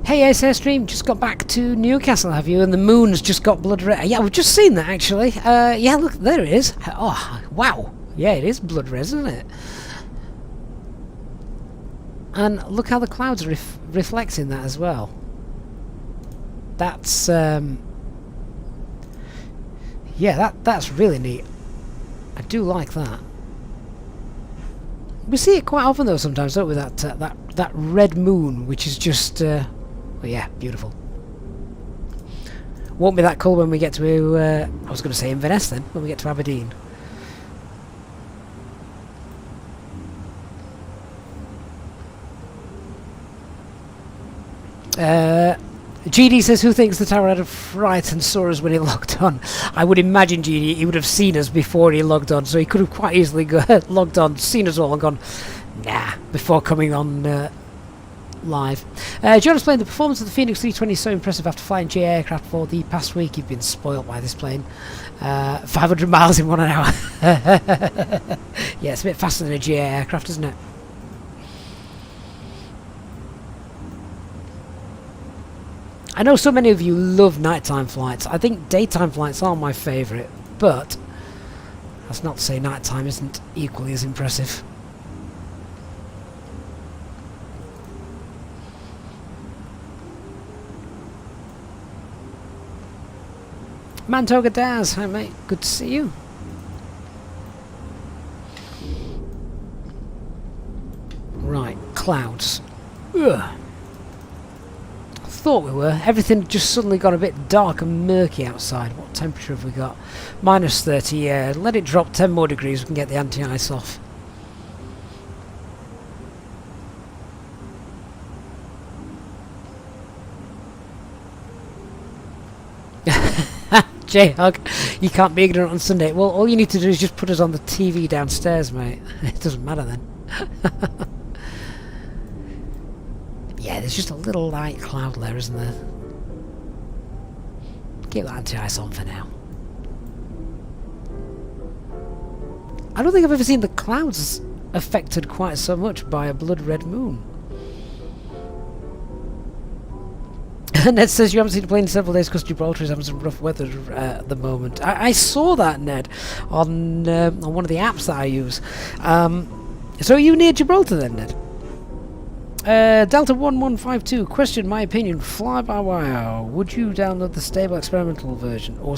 Hey ASR Stream, just got back to Newcastle, have you? And the moon's just got blood red. Yeah, we've just seen that actually. Yeah, look, there it is. Oh, wow. Yeah, it is blood red, isn't it? And look how the clouds are reflecting that as well. That's yeah, that's really neat. I do like that. We see it quite often though sometimes, don't we? That red moon, which is just well, yeah, beautiful. Won't be that cool when we get to I was going to say Inverness then, when we get to Aberdeen. GD says, who thinks the tower had a fright and saw us when he logged on? I would imagine, GD, he would have seen us before he logged on, so he could have quite easily logged on, seen us all and gone, nah, before coming on live. John explained the performance of the Fenix A320 is so impressive after flying GA aircraft for the past week. You've been spoilt by this plane. 500 miles in 1 hour. Yeah, it's a bit faster than a GA aircraft, isn't it? I know so many of you love nighttime flights. I think daytime flights are my favourite, but that's not to say nighttime isn't equally as impressive. Mantoga Daz, hi mate, good to see you. Right, clouds. Ugh. Thought we were. Everything just suddenly got a bit dark and murky outside. What temperature have we got? -30, yeah. Let it drop 10 more degrees, we can get the anti-ice off. J-Hug, you can't be ignorant on Sunday. Well, all you need to do is just put us on the TV downstairs, mate. It doesn't matter then. Yeah, there's just a little light cloud there, isn't there? Keep that anti-ice on for now. I don't think I've ever seen the clouds affected quite so much by a blood red moon. Ned says you haven't seen a plane in several days because Gibraltar is having some rough weather at the moment. I saw that, Ned, on one of the apps that I use. So are you near Gibraltar then, Ned? Delta 1152, question my opinion, fly-by-wire, would you download the stable experimental version? Or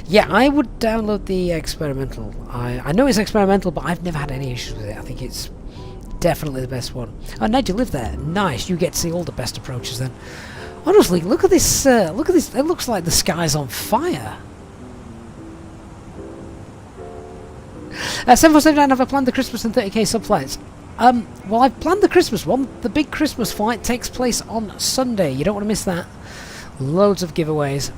yeah, I would download the experimental. I know it's experimental, but I've never had any issues with it. I think it's definitely the best one. Oh, Ned, you live there. Nice, you get to see all the best approaches then. Honestly, look at this, it looks like the sky's on fire. 7479, have I planned the Christmas and 30k subflights? Well, I've planned the Christmas one. The big Christmas flight takes place on Sunday. You don't want to miss that. Loads of giveaways.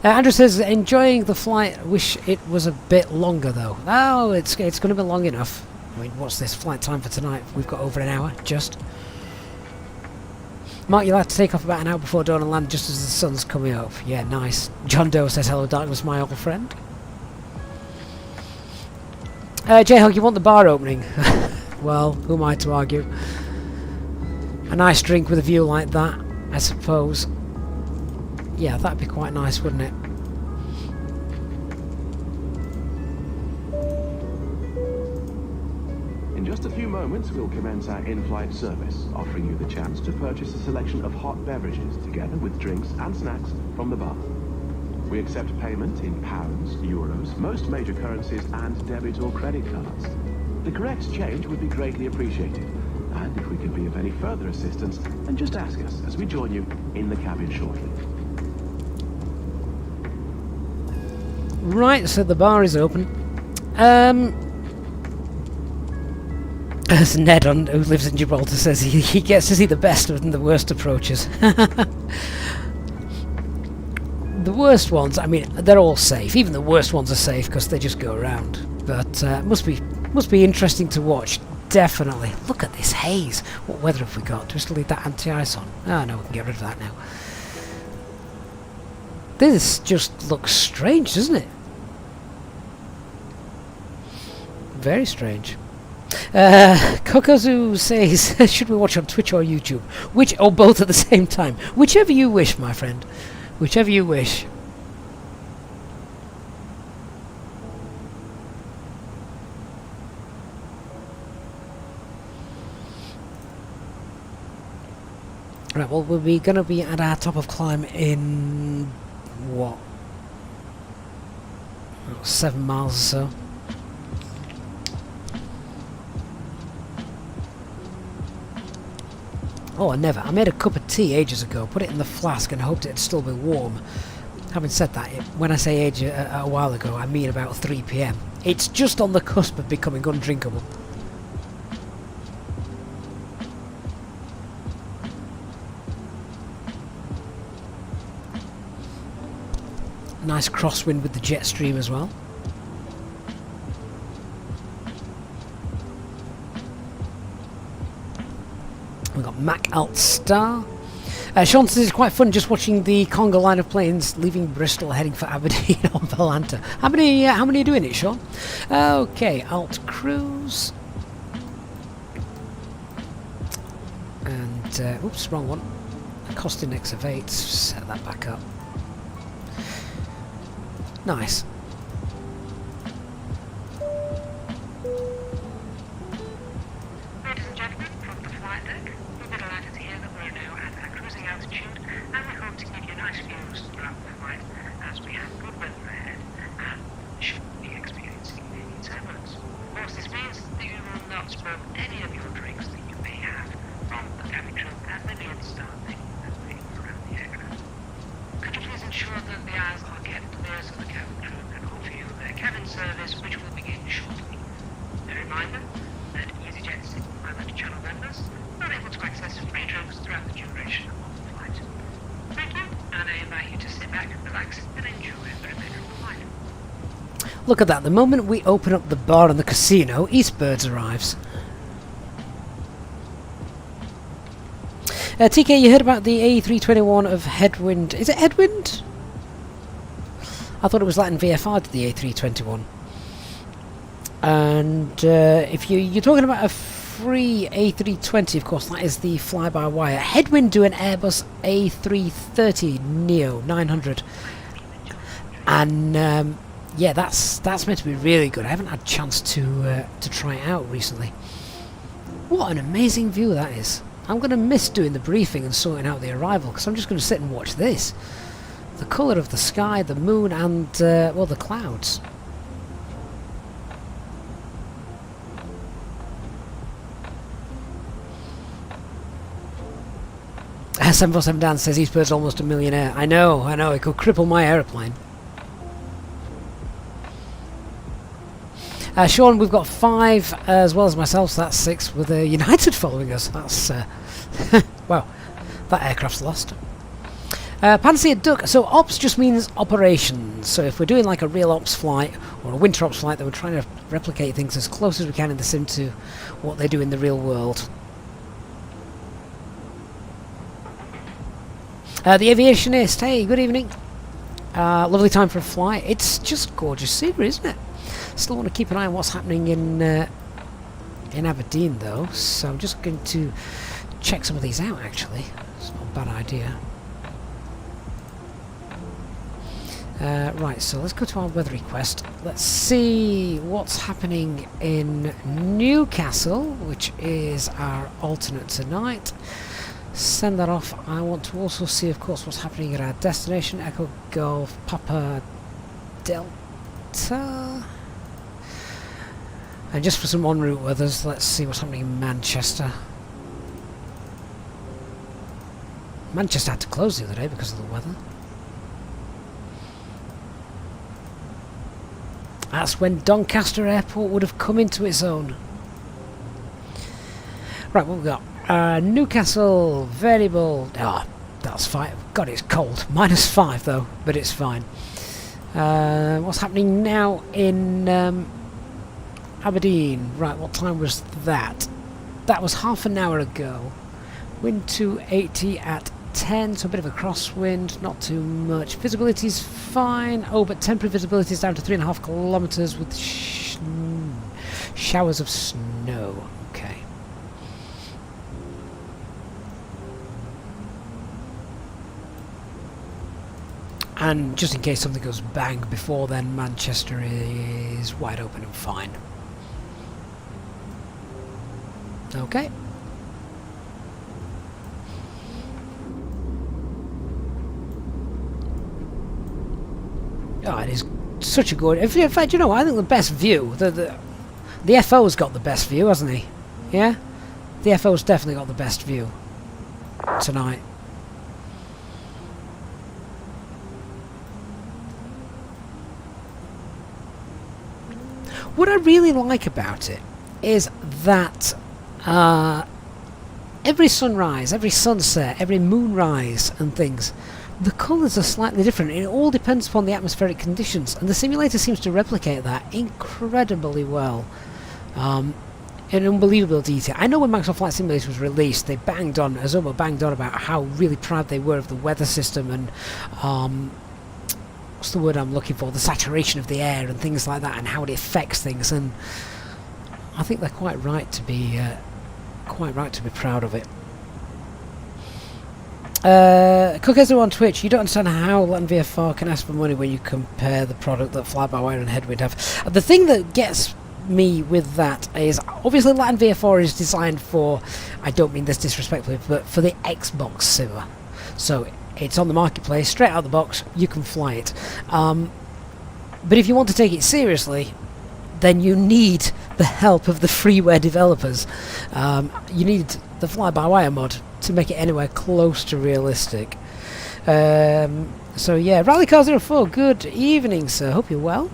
Andrew says, enjoying the flight. Wish it was a bit longer, though. Oh, it's going to be long enough. I mean, what's this flight time for tonight? We've got over an hour, just. Mark, you'll have to take off about an hour before dawn and land just as the sun's coming up. Yeah, nice. John Doe says, hello, darkness, my old friend. J-Hug, you want the bar opening? Well, who am I to argue? A nice drink with a view like that, I suppose. Yeah, that'd be quite nice, wouldn't it? In just a few moments, we'll commence our in-flight service, offering you the chance to purchase a selection of hot beverages together with drinks and snacks from the bar. We accept payment in pounds, euros, most major currencies, and debit or credit cards. The correct change would be greatly appreciated. And if we can be of any further assistance, then just ask us as we join you in the cabin shortly. Right, so the bar is open. As Ned, who lives in Gibraltar, says he gets to see the best and the worst approaches. The worst ones, I mean, they're all safe. Even the worst ones are safe because they just go around. But must be interesting to watch. Definitely. Look at this haze. What weather have we got? Do we still need that anti-ice on? Oh no, we can get rid of that now. This just looks strange, doesn't it? Very strange. Kokozu says, should we watch on Twitch or YouTube? Which, or both at the same time? Whichever you wish, my friend. Whichever you wish. Right, well, we're going to be at our top of climb in, what? 7 miles or so. Oh, I never. I made a cup of tea ages ago, put it in the flask and hoped it'd still be warm. Having said that, when I say age a while ago, I mean about 3 PM. It's just on the cusp of becoming undrinkable. Nice crosswind with the jet stream as well. We've got Mac Alt Star. Sean says it's quite fun just watching the conga line of planes leaving Bristol heading for Aberdeen on Valanta. How many are you doing it, Sean? Okay, Alt Cruise. And, oops, wrong one. Cost index of 8, set that back up. Nice. Ladies and gentlemen, from the flight deck, we've been delighted to hear that we're now at our cruising altitude, and we hope to give you nice views throughout the flight as we have good weather ahead and should be experiencing any turbulence. Of course, this means that you will not spill any of your drinks that you may have from the cabin crew as they near the start making their way around the aircraft. Could you please ensure that the eyes are kept clear so the cabin crew can offer you their cabin service, which will begin shortly. A reminder that Easyjet single pilot channel members are able to access free drinks throughout the duration of the flight. Thank you, and I invite you to sit back, relax, and enjoy the remainder of the flight. Look at that, the moment we open up the bar in the casino, Eastbirds arrives. TK, you heard about the A321 of headwind. Is it headwind? I thought it was Latin VFR to the A321. And if you're talking about a free A320, of course, that is the fly-by-wire. Headwind to an Airbus A330 Neo 900. And yeah, that's meant to be really good. I haven't had a chance to try it out recently. What an amazing view that is. I'm going to miss doing the briefing and sorting out the arrival, because I'm just going to sit and watch this. The colour of the sky, the moon, and, well, the clouds. S747 Dan says Eastbird's almost a millionaire. I know, it could cripple my aeroplane. Sean, we've got 5 as well as myself, so that's 6 with United following us. That's, wow, that aircraft's lost. Pansy Duck, so ops just means operations. So if we're doing like a real ops flight or a winter ops flight, then we're trying to replicate things as close as we can in the sim to what they do in the real world. The Aviationist, hey, good evening. Lovely time for a flight. It's just gorgeous scenery, isn't it? Still want to keep an eye on what's happening in Aberdeen, though. So I'm just going to check some of these out. Actually, it's not a bad idea. Right, so let's go to our weather request. Let's see what's happening in Newcastle, which is our alternate tonight. Send that off. I want to also see, of course, what's happening at our destination, Echo Golf Papa Delta. And just for some en route weathers, let's see what's happening in Manchester. Manchester had to close the other day because of the weather. That's when Doncaster Airport would have come into its own. Right, what we got? Newcastle, variable. Ah, that's fine. God, it's cold. -5 though, but it's fine. What's happening now in Aberdeen? Right, what time was that? That was half an hour ago. Wind 280 at 10, so a bit of a crosswind, not too much. Visibility's fine. Oh, but temporary visibility is down to 3.5 kilometres with showers of snow. Okay. And just in case something goes bang before then, Manchester is wide open and fine. Okay. Oh, it is such a good... In fact, you know, I think the best view... The FO's got the best view, hasn't he? Yeah? The FO's definitely got the best view tonight. What I really like about it is that every sunrise, every sunset, every moonrise and things, the colours are slightly different. It all depends upon the atmospheric conditions, and the simulator seems to replicate that incredibly well. In unbelievable detail. I know when Microsoft Flight Simulator was released, they banged on, Azumo banged on about how really proud they were of the weather system and what's the word I'm looking for? The saturation of the air and things like that, and how it affects things. And I think they're quite right to be proud of it. Cookers on Twitch, you don't understand how Latin VFR can ask for money when you compare the product that fly-by-wire and headwind have. The thing that gets me with that is, obviously Latin VFR is designed for, I don't mean this disrespectfully, but for the Xbox simmer. So it's on the marketplace, straight out of the box, you can fly it. But if you want to take it seriously, then you need the help of the freeware developers. You need the fly-by-wire mod to make it anywhere close to realistic. So yeah, Rallycar04, good evening sir, hope you're well.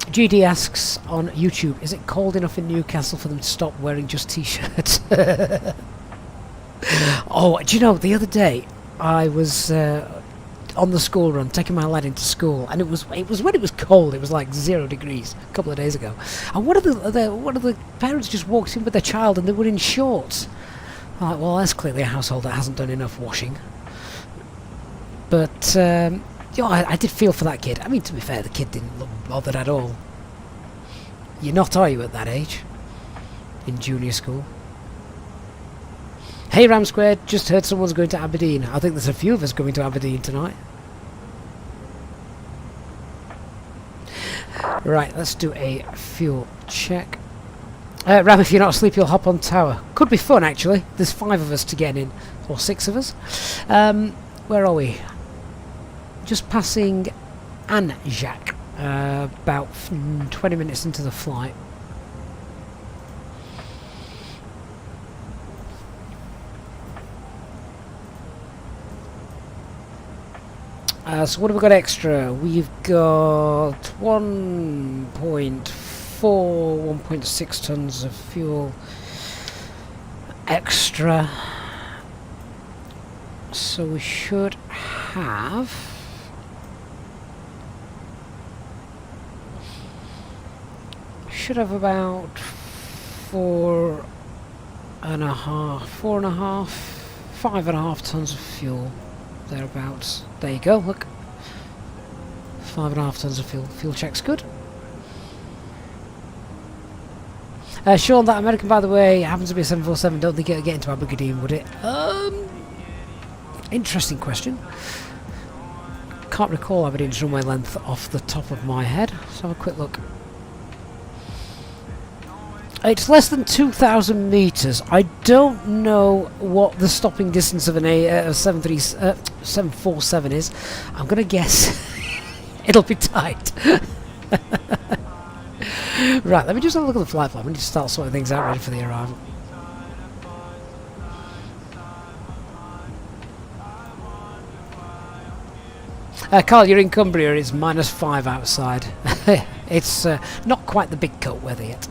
GD asks on YouTube, is it cold enough in Newcastle for them to stop wearing just t-shirts? Oh, do you know, the other day I was on the school run, taking my lad into school, and it was when it was cold. It was like 0 degrees a couple of days ago, and one of the parents just walked in with their child, and they were in shorts. I'm like, well, that's clearly a household that hasn't done enough washing. But you know, I did feel for that kid. I mean, to be fair, the kid didn't look bothered at all. You're not, are you, at that age? In junior school? Hey Ram Squared, just heard someone's going to Aberdeen. I think there's a few of us going to Aberdeen tonight. Right, let's do a fuel check. Ram, if you're not asleep, you'll hop on tower. Could be fun, actually. There's 5 of us to get in, or 6 of us. Where are we? Just passing Anjak, about 20 minutes into the flight. So what have we got extra? We've got 1.6 tons of fuel extra. So we should have about 5.5 tons of fuel. Thereabouts. There you go, look. 5.5 tons of fuel. Fuel check's good. Sean, that American, by the way, happens to be a 747. Don't think it'll get into Aberdeen, would it? Interesting question. Can't recall Aberdeen's runway length off the top of my head. Let's have a quick look. It's less than 2,000 metres. I don't know what the stopping distance of an 747 is. I'm going to guess it'll be tight. Right, let me just have a look at the flight plan. We need to start sorting things out ready for the arrival. Carl, you're in Cumbria. It's -5 outside. It's not quite the big coat weather yet.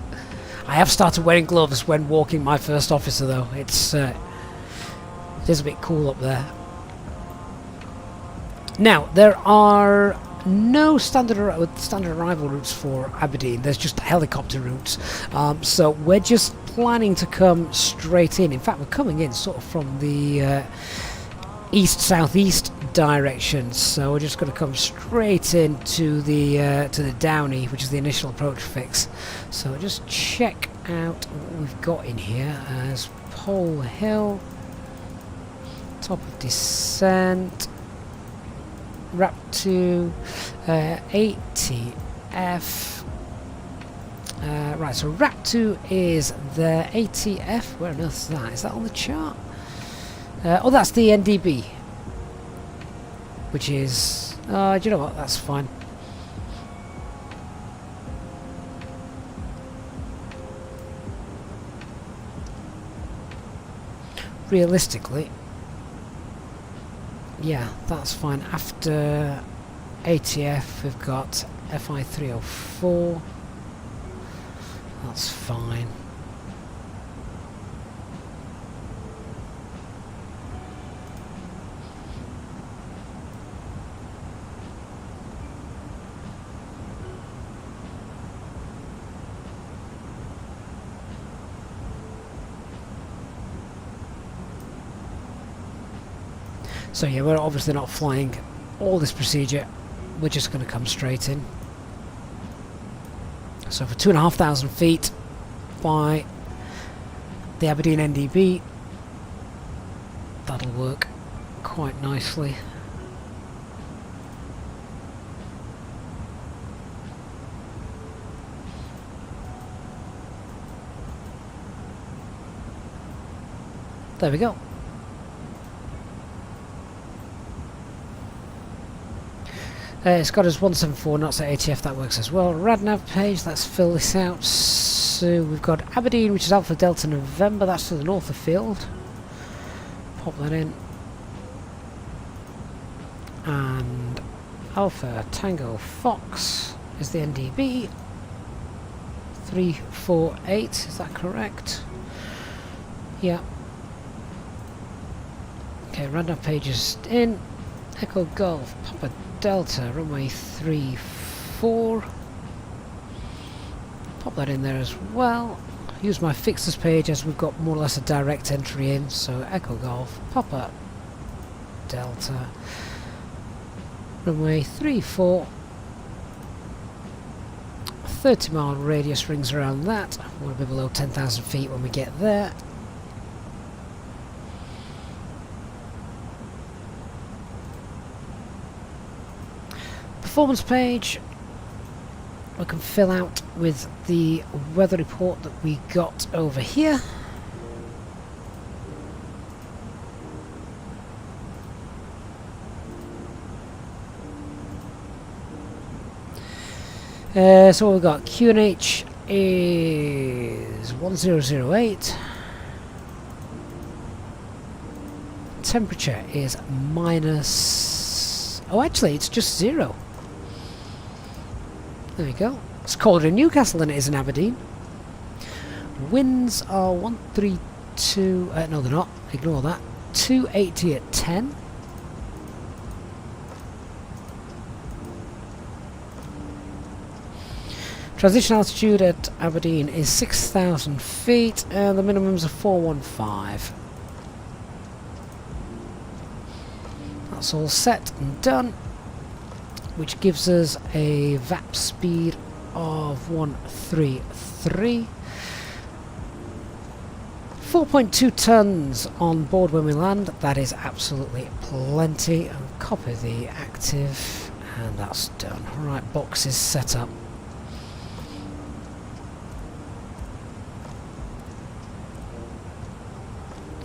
I have started wearing gloves when walking my first officer, though. It is a bit cool up there. Now, there are no standard arrival routes for Aberdeen. There's just helicopter routes. So we're just planning to come straight in. In fact, we're coming in sort of from the east-southeast direction. So we're just going to come straight into the Downey, which is the initial approach fix. So just check out what we've got in here as Pole Hill, top of descent, wrap to ATF. Right, so wrap 2 is the ATF. Where on earth is that? Is that on the chart? Oh, that's the NDB, which is... do you know what? That's fine. Realistically, yeah, that's fine. After ATF, we've got FI 304. That's fine. So yeah, we're obviously not flying all this procedure. We're just going to come straight in. So for 2,500 feet by the Aberdeen NDB, That'll work quite nicely. There we go. It's got us 174 knots at ATF, that works as well. RadNav page, let's fill this out. So we've got Aberdeen, which is Alpha Delta November, that's to the north of field. Pop that in. And Alpha Tango Fox is the NDB. 348, is that correct? Yeah. Okay, RadNav page is in. Echo Golf, Papa Delta, runway 34. Pop that in there as well. Use my fixtures page as we've got more or less a direct entry in. So Echo Golf, Papa Delta, runway 34. 30-mile radius rings around that. We'll be below 10,000 feet when we get there. Performance page we can fill out with the weather report that we got over here. So what we've got, QNH is 1008. Temperature is minus... oh, actually it's just 0. There we go. It's colder in Newcastle than it is in Aberdeen. Winds are 132... no, they're not. Ignore that. 280 at 10. Transition altitude at Aberdeen is 6,000 feet, and the minimums are 415. That's all set and done, which gives us a VAP speed of 133. 4.2 tons on board when we land. That is absolutely plenty. And copy the active, and that's done. Right, box is set up.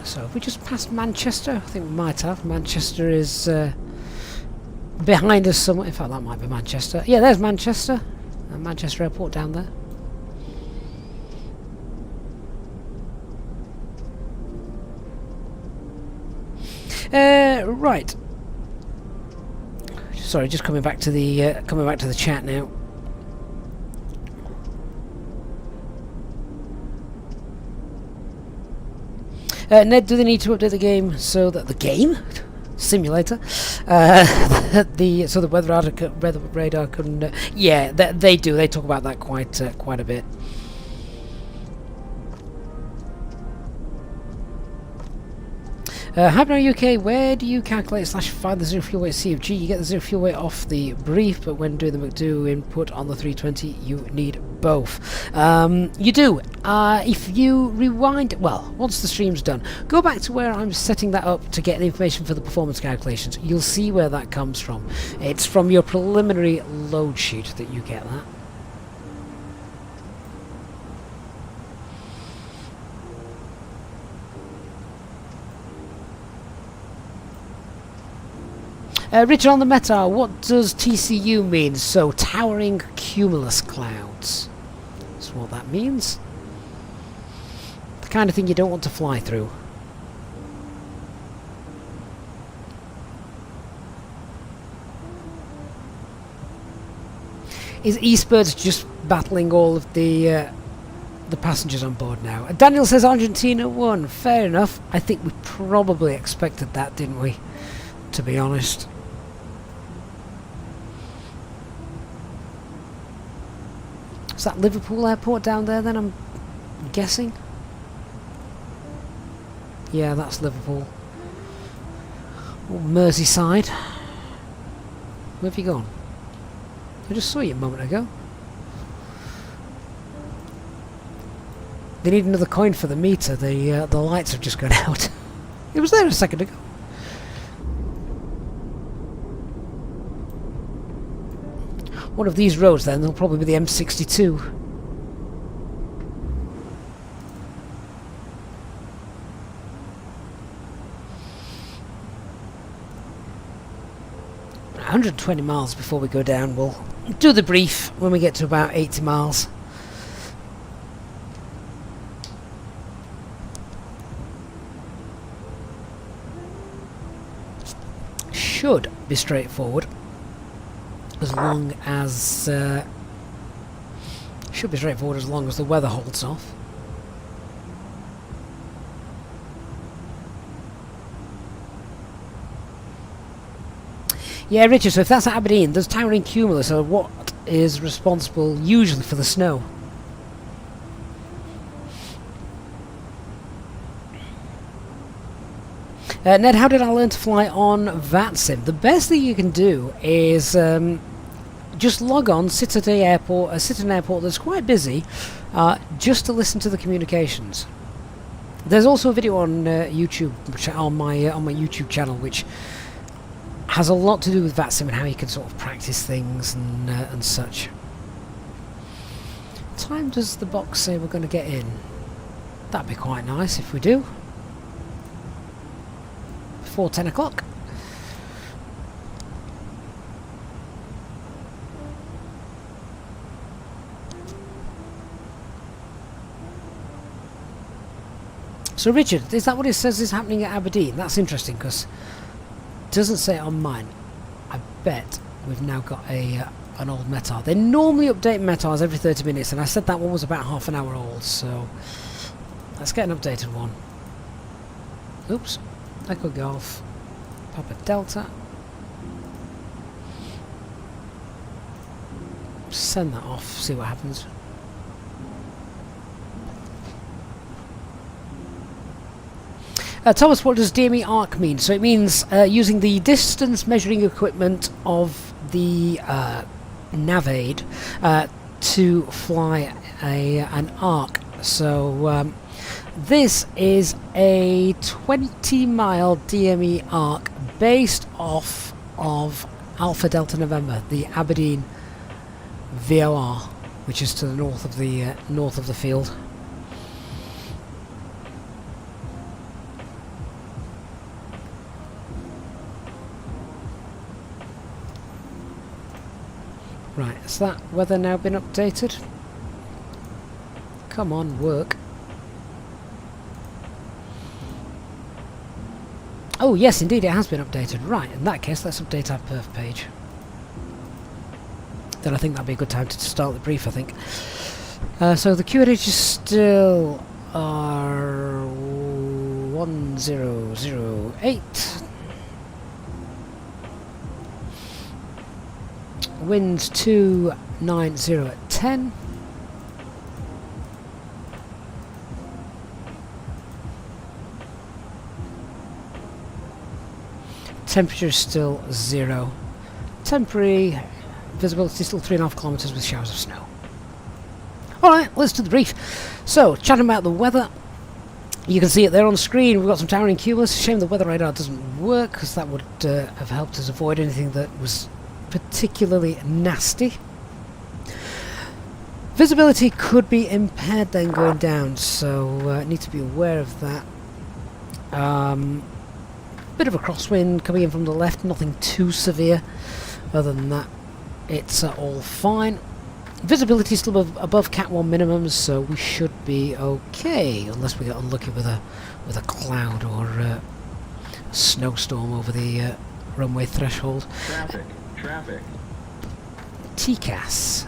So have we just passed Manchester? I think we might have. Manchester is behind us somewhere. In fact, that might be Manchester. Yeah, there's Manchester. Manchester Airport down there. Right. Sorry, just coming back to the chat now. Ned, do they need to update the game so that the game simulator, so the weather radar can? Yeah, they do. They talk about that quite a bit. Hybrid UK, where do you calculate / find the zero fuel weight CFG? You get the zero fuel weight off the brief, but when doing the McDo input on the 320, you need both. You do. If you rewind, well, once the stream's done, go back to where I'm setting that up to get the information for the performance calculations. You'll see where that comes from. It's from your preliminary load sheet that you get that. Richard on the Meta, what does TCU mean? So, towering cumulus clouds. That's what that means. The kind of thing you don't want to fly through. Is Eastbird just battling all of the passengers on board now? Daniel says Argentina won. Fair enough. I think we probably expected that, didn't we? To be honest. Is that Liverpool Airport down there then, I'm guessing? Yeah, that's Liverpool. Oh, Merseyside. Where have you gone? I just saw you a moment ago. They need another coin for the meter. The lights have just gone out. It was there a second ago. One of these roads then, there'll probably be the M62. $120 miles before we go down. We'll do the brief when we get to about 80 miles. Should be straightforward, as long as the weather holds off. Yeah, Richard, so if that's Aberdeen, there's towering cumulus, so what is responsible usually for the snow? Ned, how did I learn to fly on VATSIM? The best thing you can do is just log on, sit at an airport that's quite busy, just to listen to the communications. There's also a video on YouTube, on my YouTube channel, which has a lot to do with VATSIM and how you can sort of practice things and such. What time does the box say we're going to get in? That'd be quite nice if we do. Before 10 o'clock. So Richard, is that what it says is happening at Aberdeen? That's interesting because it doesn't say it on mine. I bet we've now got an old METAR. They normally update METARs every 30 minutes, and I said that one was about half an hour old, so let's get an updated one. Oops. Echo Golf, Papa Delta. Send that off, see what happens. Thomas, what does DME arc mean? So it means using the distance measuring equipment of the NavAid to fly an arc. So this is a 20-mile DME arc based off of Alpha Delta November, the Aberdeen VOR, which is to the north of the field. Right, has that weather now been updated? Come on, work. Oh yes, indeed it has been updated. Right, in that case let's update our perf page. Then I think that'd be a good time to start the brief, I think. So the QRH is still R1008. Winds 290 at 10. Temperature is still 0. Temporary visibility still 3.5 kilometers with showers of snow. Alright, let's do the brief. So, chatting about the weather. You can see it there on the screen. We've got some towering cumulus. Shame the weather radar doesn't work, because that would have helped us avoid anything that was particularly nasty. Visibility could be impaired then going down, so need to be aware of that. Bit of a crosswind coming in from the left, nothing too severe. Other than that, it's all fine. Visibility is still above Cat 1 minimums, so we should be okay, unless we get unlucky with a cloud or a snowstorm over the runway threshold. Traffic. TCAS.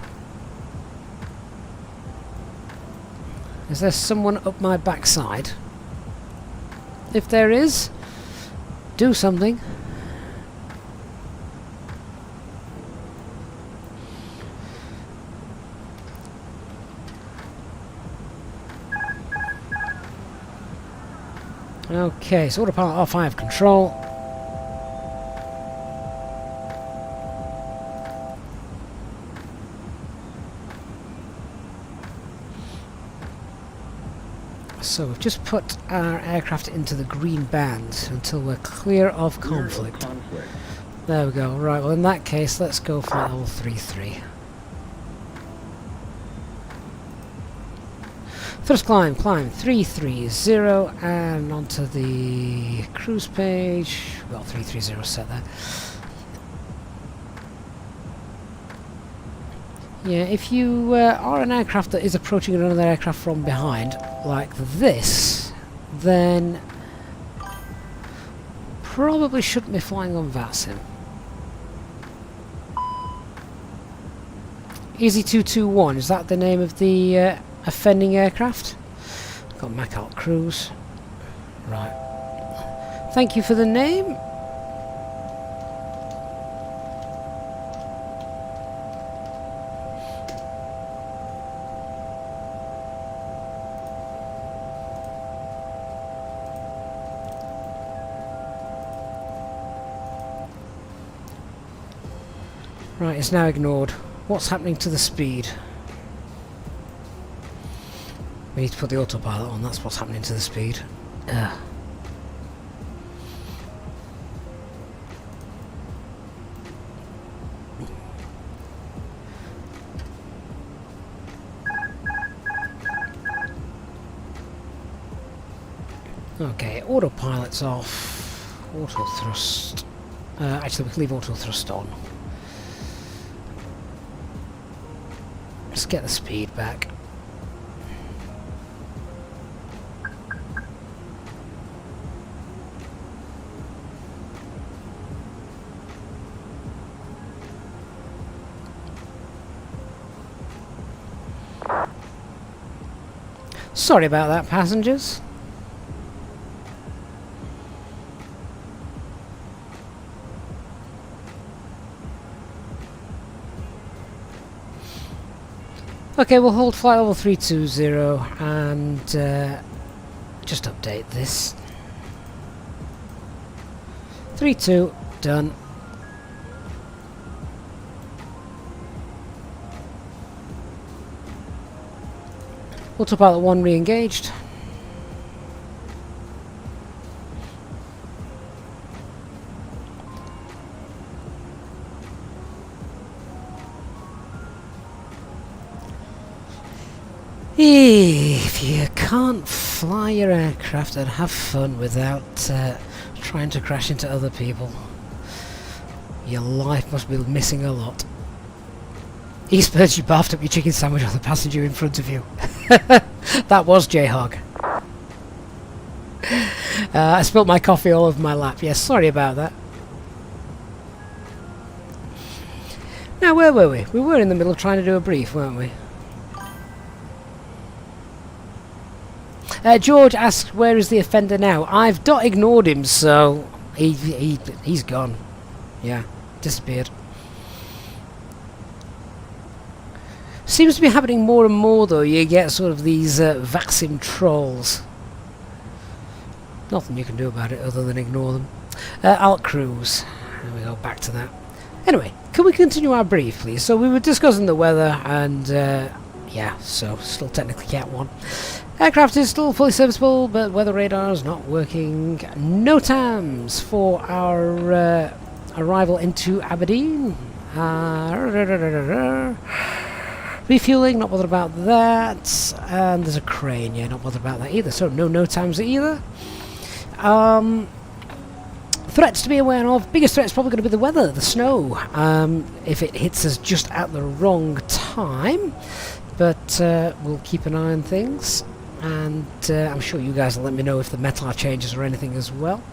Is there someone up my backside? If there is, do something. Okay, so autopilot R5 have control. So we've just put our aircraft into the green band until we're clear of conflict. There we go. Right, well in that case, let's go flight level 33. First climb 330, and onto the cruise page. We've got 330 set there. Yeah, if you are an aircraft that is approaching another aircraft from behind, like this, then probably shouldn't be flying on VATSIM. Easy221, is that the name of the offending aircraft? Got Macalt Cruise. Right. Thank you for the name. Right, it's now ignored. What's happening to the speed? We need to put the autopilot on, that's what's happening to the speed. Okay, autopilot's off. Auto thrust. Actually, we can leave auto thrust on. Let's get the speed back. Sorry about that, passengers. Okay, we'll hold flight level 320 and just update this. 32, done. Autopilot 1 re-engaged. If you can't fly your aircraft and have fun without trying to crash into other people, your life must be missing a lot. Eastbirds, you barfed up your chicken sandwich on the passenger in front of you. That was J-Hog. I spilt my coffee all over my lap. Yes, sorry about that. Now, where were we? We were in the middle of trying to do a brief, weren't we? George asked, where is the offender now? I've not ignored him, so he's gone. Yeah, disappeared. Seems to be happening more and more, though. You get sort of these VATSIM trolls. Nothing you can do about it other than ignore them. Alt Cruise. There we go, back to that. Anyway, can we continue our brief, please? So we were discussing the weather, and yeah, so still technically Cat 1. Aircraft is still fully serviceable, but weather radar is not working. NOTAMs for our arrival into Aberdeen. Refueling, not bothered about that. And there's a crane, yeah, not bothered about that either. So no NOTAMs either. Threats to be aware of. Biggest threat is probably going to be the weather, the snow. If it hits us just at the wrong time. But we'll keep an eye on things. And I'm sure you guys will let me know if the METAR changes or anything as well.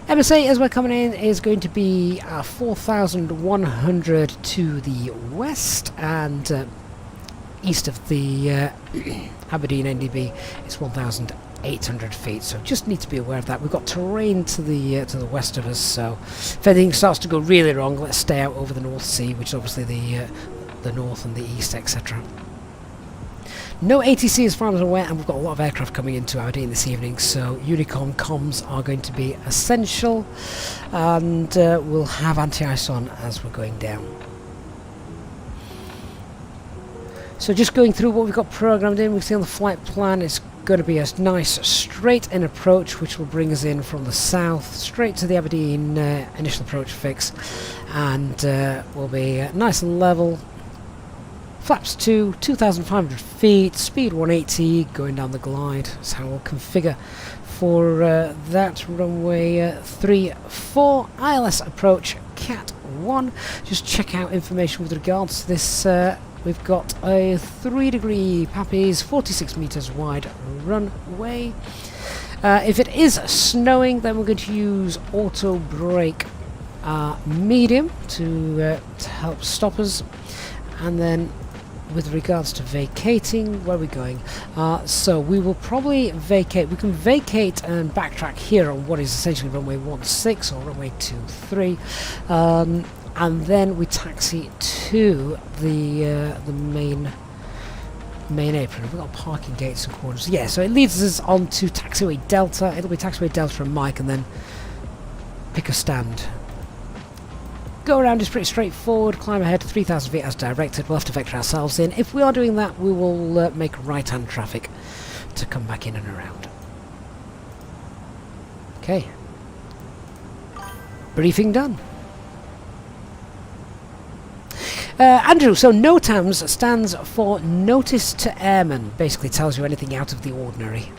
MSA, as we're coming in, is going to be 4,100 to the west, and east of the Aberdeen NDB is 1,800 feet. So just need to be aware of that. We've got terrain to the west of us, so if anything starts to go really wrong, let's stay out over the North Sea, which is obviously the north and the east, etc. No ATC as far as I'm aware, and we've got a lot of aircraft coming into Aberdeen this evening, so Unicom comms are going to be essential, and we'll have anti-ice on as we're going down. So just going through what we've got programmed in, we see on the flight plan it's going to be a nice straight in approach, which will bring us in from the south straight to the Aberdeen initial approach fix, and will be nice and level. Flaps to 2,500 feet, speed 180, going down the glide. That's how we'll configure for that runway 34 ILS approach Cat 1. Just check out information with regards to this. We've got a 3-degree Pappies, 46 meters wide runway. If it is snowing, then we're going to use auto brake medium to help stop us. And then with regards to vacating, where are we going? So we will probably vacate. We can vacate and backtrack here on what is essentially runway 16 or runway 23, and then we taxi to the main apron. We've got parking gates and corners. Yeah, so it leads us on to taxiway Delta. It'll be taxiway Delta and Mike, and then pick a stand. Go around is pretty straightforward. Climb ahead 3,000 feet as directed. We'll have to vector ourselves in. If we are doing that, we will make right-hand traffic to come back in and around. Okay. Briefing done. Andrew, so NOTAMS stands for Notice to Airmen. Basically tells you anything out of the ordinary.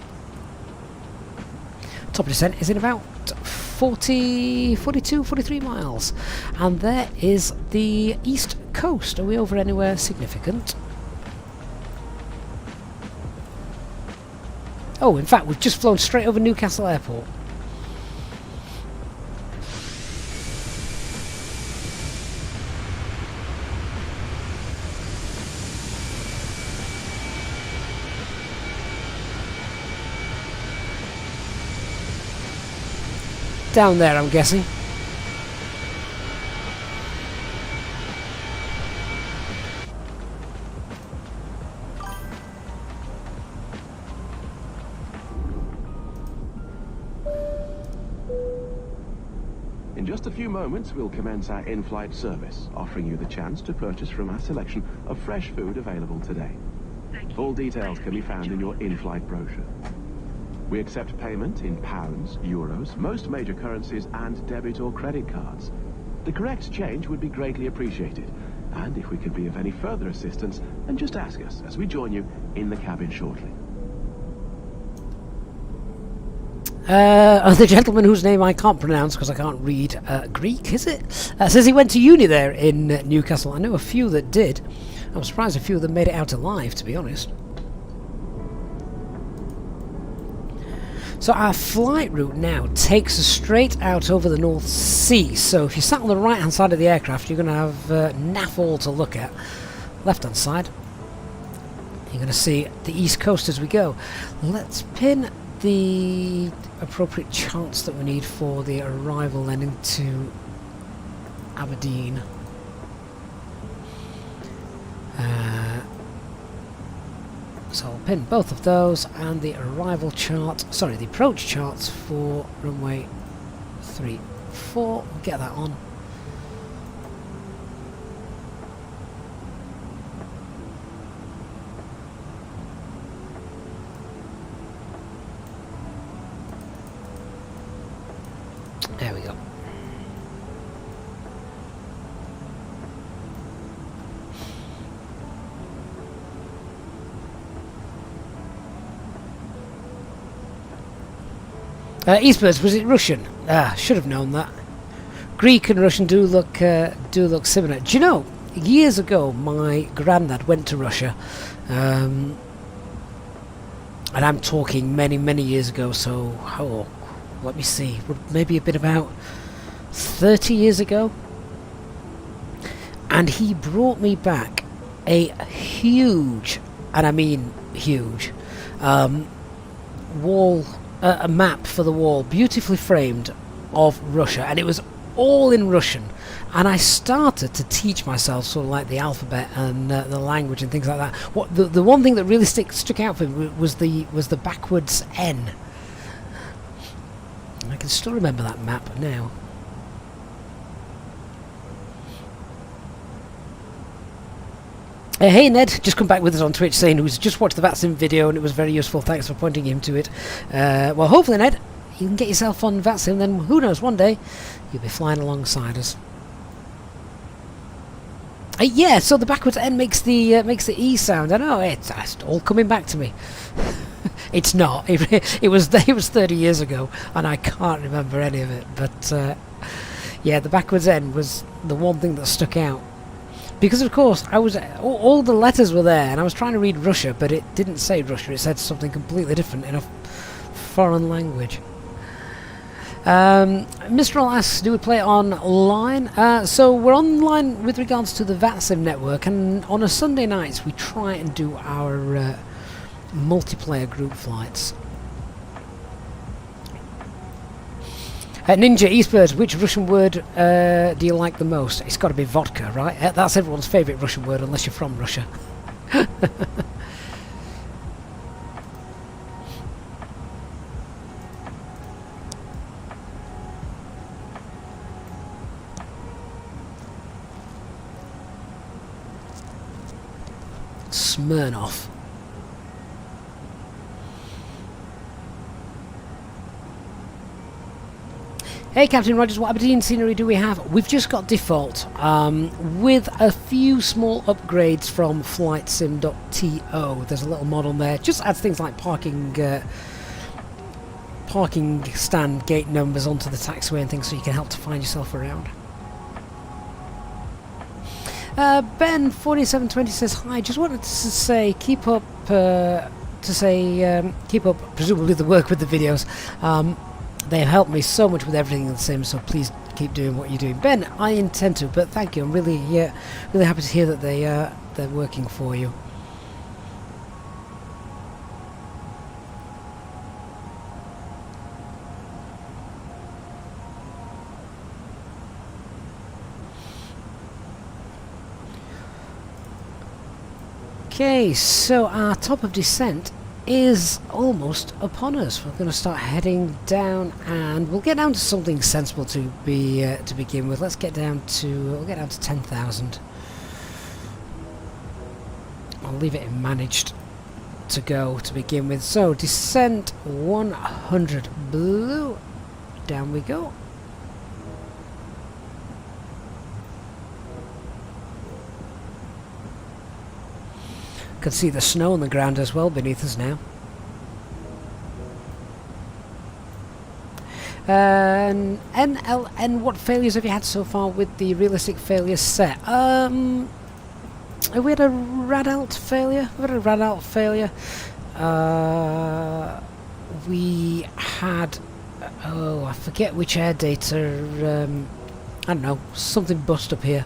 Top of descent is in about 42, 43 miles. And there is the east coast. Are we over anywhere significant? Oh, in fact, we've just flown straight over Newcastle Airport. Down there, I'm guessing. In just a few moments, we'll commence our in-flight service, offering you the chance to purchase from our selection of fresh food available today. All details can be found in your in-flight brochure. We accept payment in pounds, euros, most major currencies, and debit or credit cards. The correct change would be greatly appreciated. And if we could be of any further assistance, then just ask us as we join you in the cabin shortly. The gentleman whose name I can't pronounce because I can't read Greek, is it? Says he went to uni there in Newcastle. I know a few that did. I'm surprised a few of them made it out alive, to be honest. So our flight route now takes us straight out over the North Sea. So if you sat on the right hand side of the aircraft, you're going to have naff all to look at. Left hand side, you're going to see the east coast as we go. Let's pin the appropriate charts that we need for the arrival then into Aberdeen. So I'll pin both of those and the arrival chart, sorry, the approach charts for runway 34. We'll get that on. There we go. Eastbirds, was it Russian? Should have known that. Greek and Russian do look similar. Do you know, years ago my granddad went to Russia, and I'm talking many years ago, so let me see, maybe a bit about 30 years ago, and he brought me back a huge, and I mean huge, wall, a map for the wall, beautifully framed, of Russia, and it was all in Russian. And I started to teach myself sort of like the alphabet and the language and things like that. What the one thing that really stuck out for me was the backwards N. I can still remember that map now. Hey Ned, just come back with us on Twitch saying he was just watched the VATSIM video and it was very useful. Thanks for pointing him to it. Well, hopefully Ned, you can get yourself on VATSIM, then who knows, one day you'll be flying alongside us. Yeah, so the backwards N makes the E sound. I know, it's all coming back to me. It's not. It was 30 years ago, and I can't remember any of it. But yeah, the backwards N was the one thing that stuck out. Because of course, all the letters were there, and I was trying to read Russia, but it didn't say Russia. It said something completely different in a foreign language. Mistral asks, do we play online? So we're online with regards to the VATSIM network, and on a Sunday nights we try and do our multiplayer group flights. Ninja Eastbird, which Russian word do you like the most? It's got to be vodka, right? That's everyone's favourite Russian word, unless you're from Russia. Smirnoff. Hey Captain Rogers, what Aberdeen scenery do we have? We've just got default, with a few small upgrades from flightsim.to. There's a little mod on there, just adds things like parking stand gate numbers onto the taxiway and things, so you can help to find yourself around. Ben 4720 says hi. Just wanted to say keep up. Keep up. Presumably the work with the videos. They have helped me so much with everything in the sim. So please keep doing what you're doing, Ben. I intend to. But thank you. I'm really happy to hear that they're working for you. Okay, so our top of descent is almost upon us. We're going to start heading down, and we'll get down to something sensible to begin with. Let's get down to 10,000. I'll leave it in managed to go to begin with. So descent 100 blue. Down we go. Can see the snow on the ground as well beneath us now. NLN, what failures have you had so far with the realistic failure set? We had a Radalt failure. We had, I forget which air data. I don't know, something bust up here.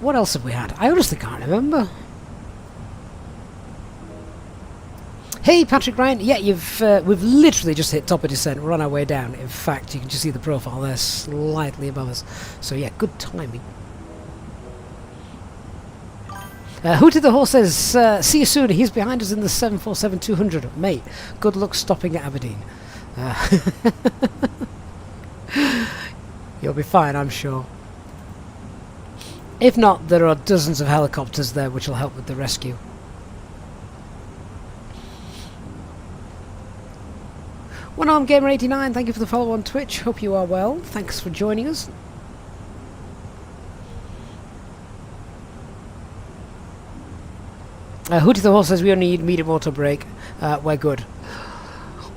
What else have we had? I honestly can't remember. Hey, Patrick Ryan. Yeah, we've literally just hit top of descent. We're on our way down. In fact, you can just see the profile there slightly above us. So yeah, good timing. Hootie the Horse says, see you soon. He's behind us in the 747-200. Mate, good luck stopping at Aberdeen. You'll be fine, I'm sure. If not, there are dozens of helicopters there which will help with the rescue. One Arm Gamer 89, thank you for the follow on Twitch. Hope you are well. Thanks for joining us. Hootie the Horse says we only need medium auto brake. We're good.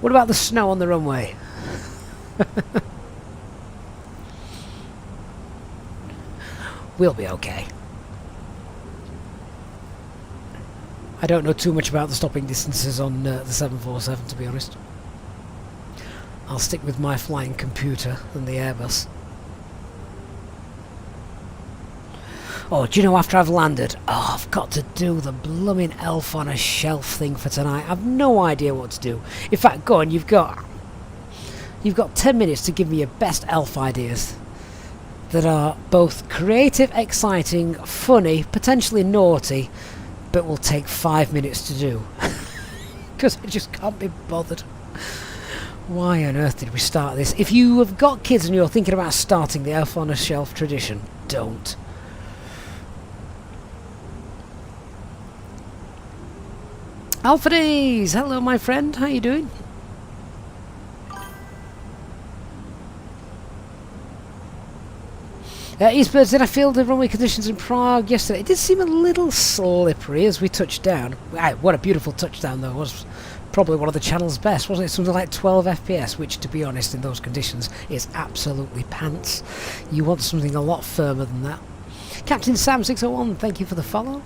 What about the snow on the runway? We'll be okay. I don't know too much about the stopping distances on the 747, to be honest. I'll stick with my flying computer and the Airbus. Oh, do you know, after I've landed, I've got to do the blooming elf on a shelf thing for tonight. I've no idea what to do. In fact, go on, you've got 10 minutes to give me your best elf ideas that are both creative, exciting, funny, potentially naughty, but will take 5 minutes to do. Because I just can't be bothered. Why on earth did we start this? If you have got kids and you're thinking about starting the elf on a shelf tradition, don't. Alpha Days! Hello, my friend. How you doing? Eastbirds, did I feel the runway conditions in Prague yesterday? It did seem a little slippery as we touched down. What a beautiful touchdown, though. It was probably one of the channel's best, wasn't it? Something like 12 FPS, which, to be honest, in those conditions, is absolutely pants. You want something a lot firmer than that. Captain Sam601, thank you for the follow.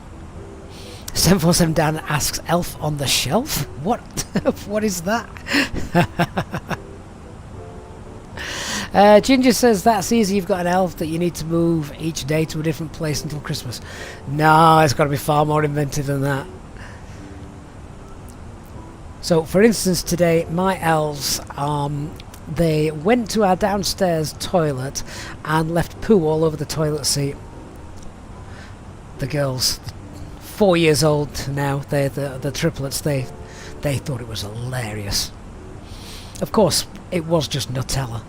747 Dan asks, Elf on the shelf? What? What is that? Ginger says, that's easy, you've got an elf that you need to move each day to a different place until Christmas. No, it's got to be far more inventive than that. So, for instance, today, my elves, they went to our downstairs toilet and left poo all over the toilet seat. The girls, 4 years old now, they're the triplets, they thought it was hilarious. Of course, it was just Nutella.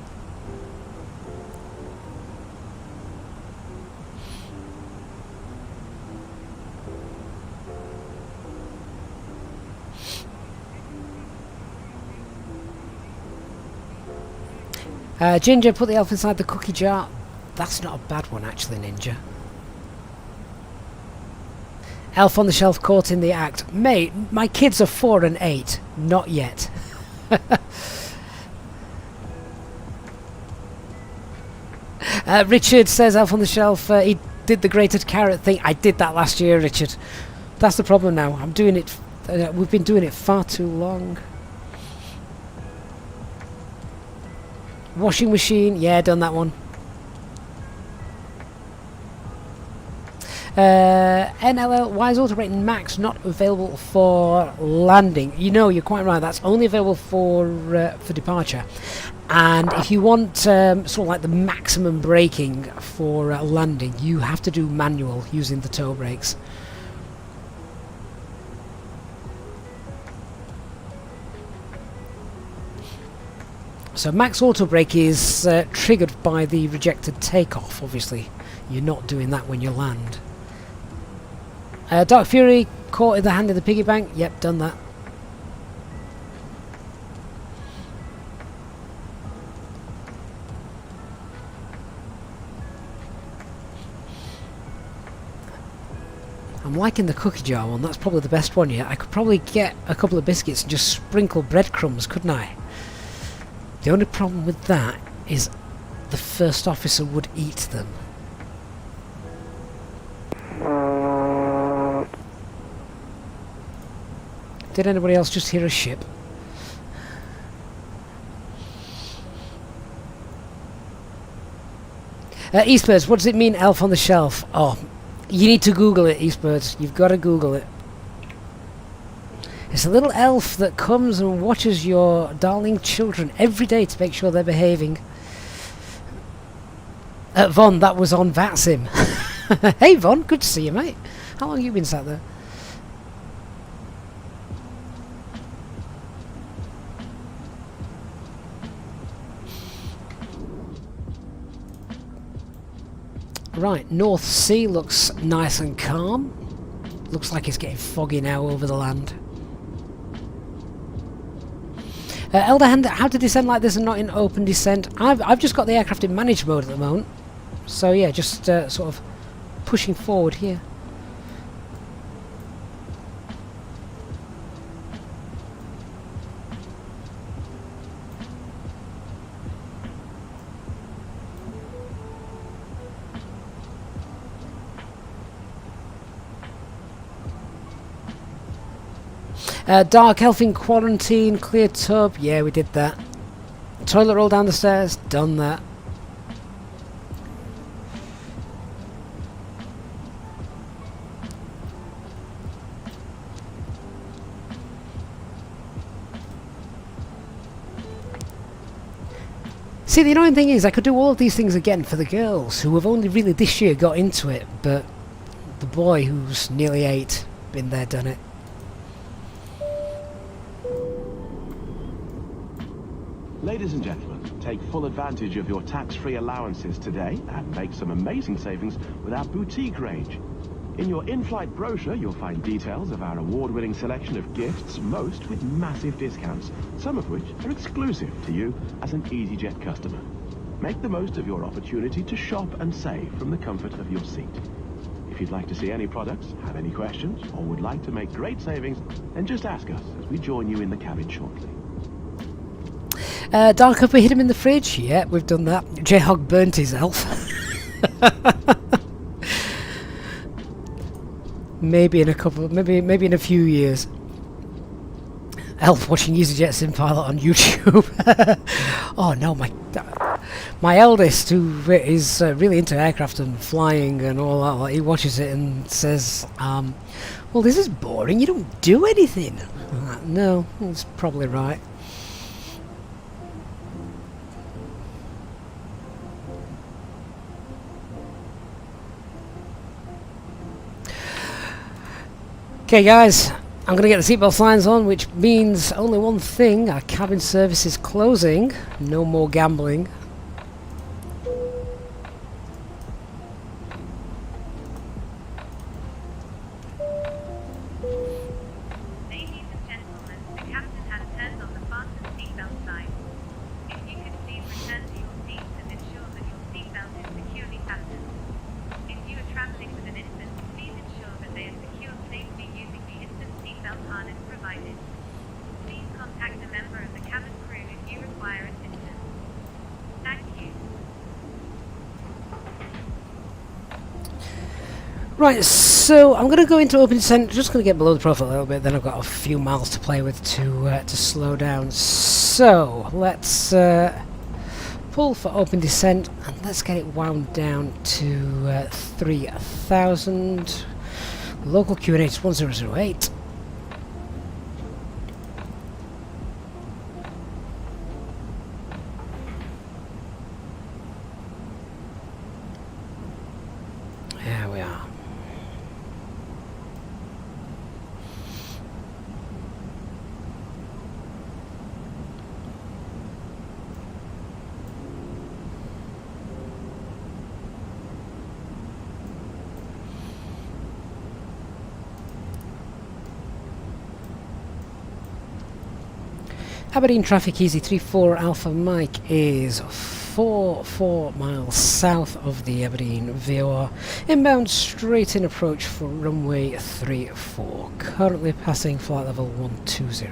Ginger, put the elf inside the cookie jar. That's not a bad one, actually, Ninja. Elf on the shelf caught in the act. Mate, my kids are 4 and 8. Not yet. Richard says elf on the shelf, he did the grated carrot thing. I did that last year, Richard. That's the problem now. I'm doing it. We've been doing it far too long. Washing machine, yeah, done that one. NLL, why is auto rating max not available for landing? You know, you're quite right, that's only available for departure. And if you want sort of like the maximum braking for landing, you have to do manual using the toe brakes. So max auto brake is triggered by the rejected takeoff, obviously. You're not doing that when you land. Dark Fury caught in the hand of the piggy bank. Yep, done that. I'm liking the cookie jar one. That's probably the best one yet. I could probably get a couple of biscuits and just sprinkle breadcrumbs, couldn't I? The only problem with that is the first officer would eat them. Did anybody else just hear a ship? Eastbirds, what does it mean, elf on the shelf? Oh, you need to Google it, Eastbirds. You've got to Google it. It's a little elf that comes and watches your darling children every day to make sure they're behaving. Von, that was on VATSIM. Hey Von, good to see you, mate. How long have you been sat there? Right, North Sea looks nice and calm. Looks like it's getting foggy now over the land. Elderhand, how to descend like this and not in open descent? I've just got the aircraft in managed mode at the moment. So yeah, just sort of pushing forward here. Dark Elf in quarantine, clear tub, yeah we did that. Toilet roll down the stairs, done that. See, the annoying thing is I could do all of these things again for the girls who have only really this year got into it, but the boy who's nearly 8, been there, done it. Ladies and gentlemen, take full advantage of your tax-free allowances today and make some amazing savings with our boutique range. In your in-flight brochure, you'll find details of our award-winning selection of gifts, most with massive discounts, some of which are exclusive to you as an Easyjet customer. Make the most of your opportunity to shop and save from the comfort of your seat. If you'd like to see any products, have any questions, or would like to make great savings, then just ask us as we join you in the cabin shortly. Dark Upper hit him in the fridge. Yeah, we've done that. J-Hog burnt his elf. Maybe in a few years. Elf watching Easyjet Sim Pilot on YouTube. Oh no, my eldest, who is really into aircraft and flying and all that, he watches it and says, well, this is boring, you don't do anything. No, he's probably right. Okay guys, I'm going to get the seatbelt signs on, which means only one thing: our cabin service is closing. No more gambling. Ladies and gentlemen, the captain has turned on the fasten seatbelt sign. If you could please return to your seats and ensure that your seatbelt is securely fastened. If you are traveling with an infant, please ensure that they are secured safely using the infant seatbelt harness provided. Please contact a member of the cabin crew if you require assistance. Thank you. Right, so I'm going to go into open descent. Just going to get below the profile a little bit. Then I've got a few miles to play with to slow down. So let's pull for open descent and let's get it wound down to 3,000. Local QNH is 1008. There we are. Aberdeen traffic easy 34 Alpha Mike is 4 miles south of the Aberdeen VOR. Inbound straight in approach for runway 34. Currently passing flight level 120.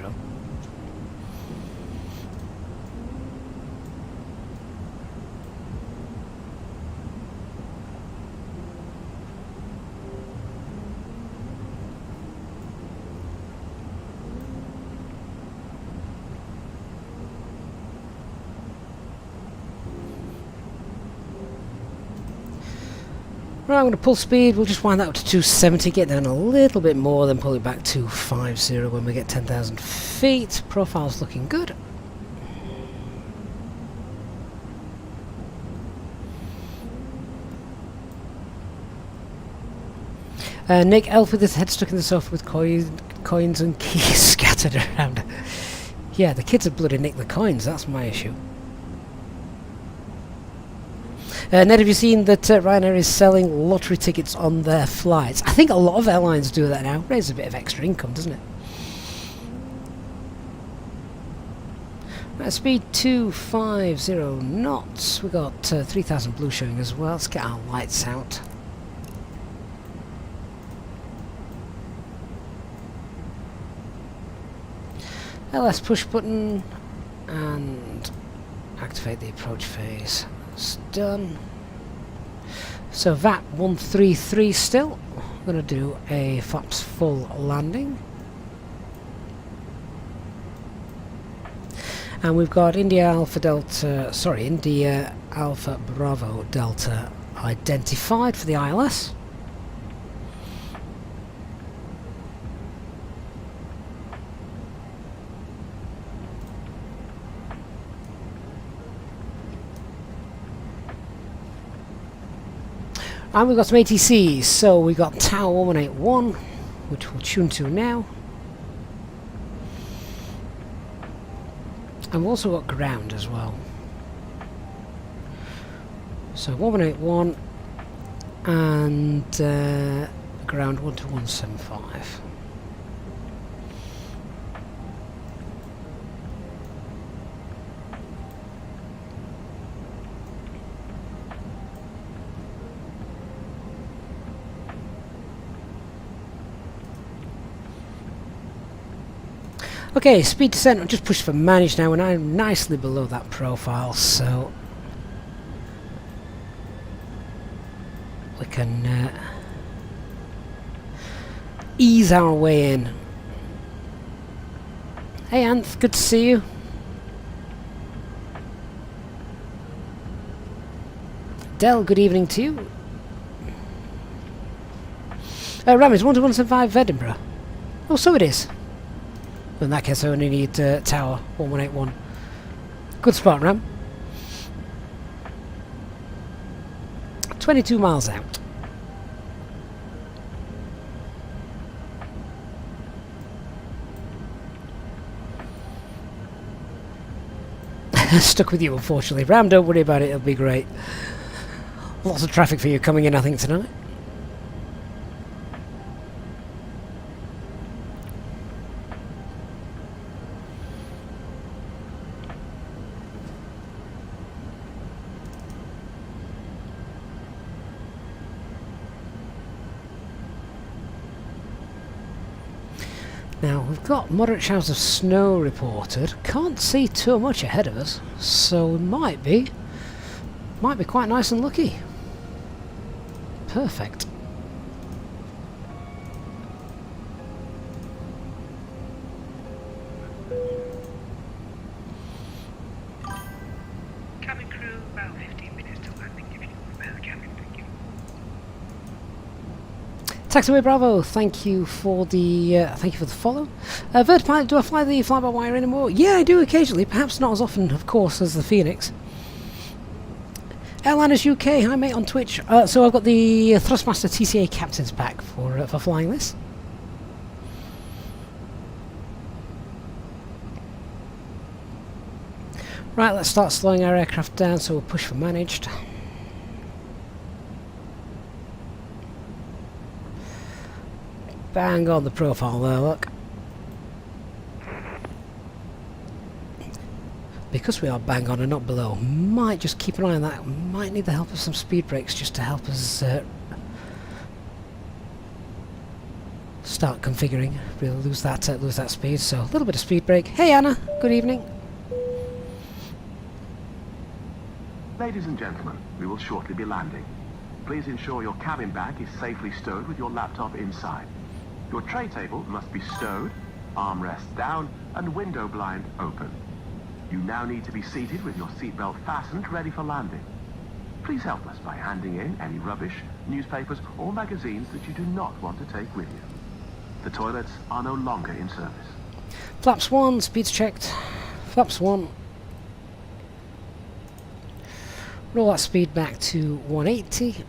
Right, I'm going to pull speed. We'll just wind that up to 270, get down a little bit more, then pull it back to 50 when we get 10,000 feet. Profile's looking good. Nick, elf with his head stuck in the sofa with coins and keys scattered around. Yeah, the kids have bloody nicked the coins, that's my issue. Ned, have you seen that Ryanair is selling lottery tickets on their flights? I think a lot of airlines do that now. Raises a bit of extra income, doesn't it? Right, speed 250 knots. We've got 3,000 blue showing as well. Let's get our lights out. LS push button and activate the approach phase. It's done. So VAT 133 still. I'm going to do a flaps full landing. And we've got India Alpha Bravo Delta identified for the ILS. And we've got some ATCs, so we've got Tower 181, which we'll tune to now. And we've also got ground as well. So 1181 and ground 12175. Okay, speed descent, I'll just push for manage now, and I'm nicely below that profile, so we can ease our way in. Hey Anth, good to see you. Del, good evening to you. Ram is 12175 Edinburgh. Oh, so it is. In that case I only need tower 1181. Good spot, Ram. 22 miles out. Stuck with you, unfortunately. Ram, don't worry about it, it'll be great. Lots of traffic for you coming in, I think, tonight. Now, we've got moderate showers of snow reported. Can't see too much ahead of us, so we might be quite nice and lucky. Perfect. Cabin crew, about 15 minutes to landing. If you can prepare the cabin, thank you. Taxiway Bravo, thank you for the follow. Vertipilot, do I fly the fly-by-wire anymore? Yeah, I do occasionally, perhaps not as often, of course, as the Phoenix. Airliners UK, hi mate, on Twitch. So I've got the Thrustmaster TCA Captain's Pack for flying this. Right, let's start slowing our aircraft down, so we'll push for managed. Bang on the profile there, look. Because we are bang on and not below, might just keep an eye on that. Might need the help of some speed brakes just to help us start configuring. We'll lose that speed, so a little bit of speed brake. Hey Anna, good evening. Ladies and gentlemen, we will shortly be landing. Please ensure your cabin bag is safely stowed with your laptop inside. Your tray table must be stowed, armrests down, and window blind open. You now need to be seated with your seatbelt fastened, ready for landing. Please help us by handing in any rubbish, newspapers, or magazines that you do not want to take with you. The toilets are no longer in service. Flaps 1, speeds checked. Flaps 1. Roll that speed back to 180.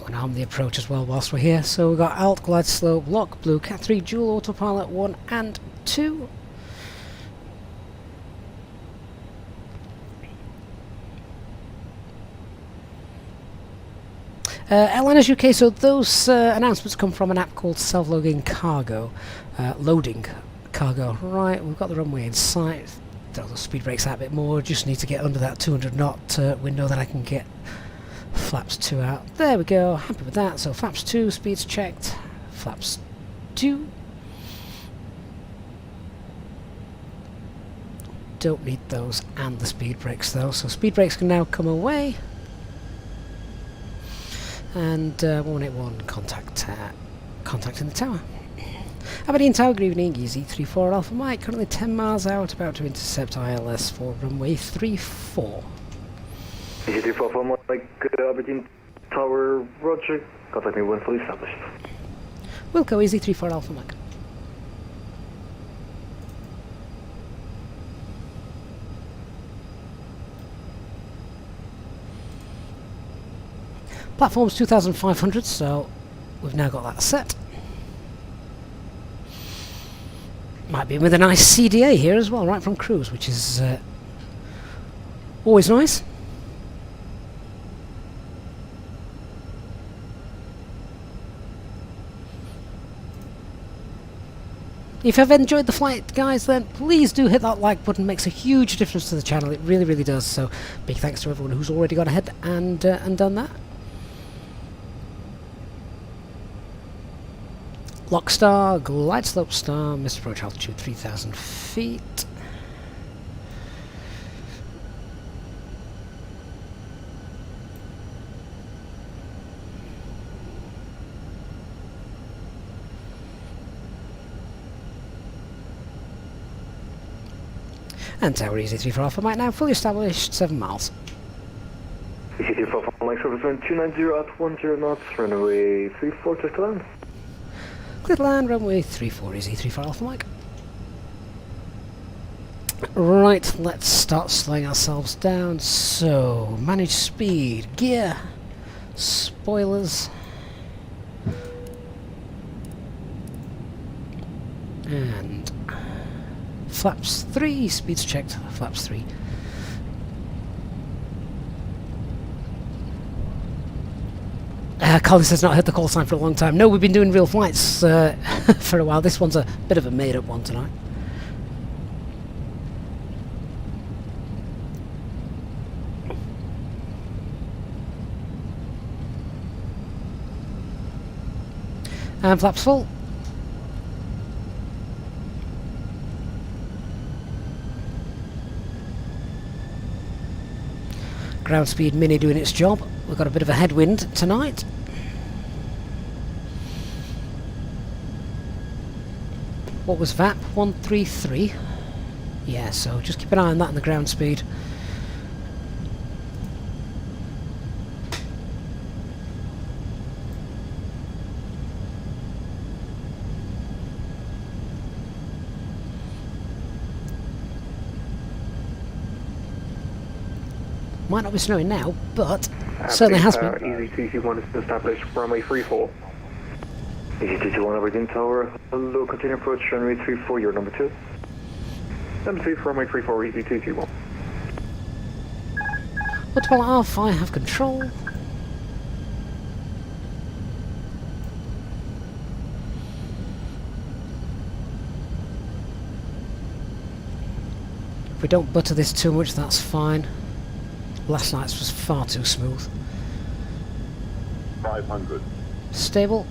And arm the approach as well whilst we're here. So we've got alt, glide slope, lock, blue, cat 3, dual autopilot 1 and 2. Airliners UK, so those announcements come from an app called Self-Loading Cargo. Loading Cargo. Right, we've got the runway in sight. Throw the speed brakes out a bit more. Just need to get under that 200 knot window, then I can get flaps 2 out. There we go, happy with that. So flaps 2, speeds checked. Flaps 2. Don't need those and the speed brakes though, so speed brakes can now come away. And 181 contact in the tower. Aberdeen Tower, good evening, Easy34 Alpha Mike, currently 10 miles out, about to intercept ILS for runway 34. Easy34 Alpha Mike, Aberdeen Tower, roger, contact me when fully established. Wilco, Easy34 Alpha Mike. Platform's 2,500, so we've now got that set. Might be with a nice CDA here as well, right from cruise, which is always nice. If you've enjoyed the flight, guys, then please do hit that like button. It makes a huge difference to the channel. It really, really does. So big thanks to everyone who's already gone ahead and done that. Lock star, glide slope star, missed approach altitude 3,000 feet. And tower easy 34 Alpha Mike now fully established, 7 miles. Easy 34 Alpha Mike service wind 290 at 10 knots, runway 34 to land. Clear to land, runway 34 easy 34 Alpha Mike. Right, let's start slowing ourselves down. So, manage speed, gear, spoilers, and flaps 3, speeds checked, flaps 3. Collins has not heard the call sign for a long time. No, we've been doing real flights for a while. This one's a bit of a made-up one tonight. And flaps full. Ground speed mini doing its job. We've got a bit of a headwind tonight. What was VAP? 133? Yeah, so just keep an eye on that and the ground speed. Might not be snowing now, but certainly has been. Easy 221 is established, runway 34. Easy 221 Aberdeen Tower, hello, continue approach, runway 34, you're number 2. Number 2 for runway 34, easy 221. Autopilot off, I have control. If we don't butter this too much, that's fine. Last night's was far too smooth. 500. Stable.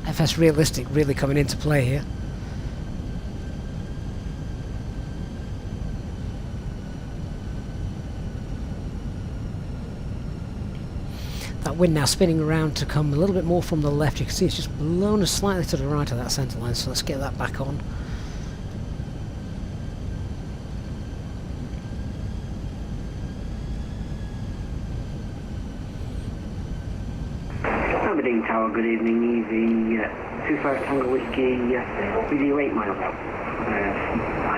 FS Realistic really coming into play here. That wind now spinning around to come a little bit more from the left. You can see it's just blown us slightly to the right of that centre line, so let's get that back on. Aberdeen Tower, good evening, easy 25 Tango Whiskey, with you 8 miles out.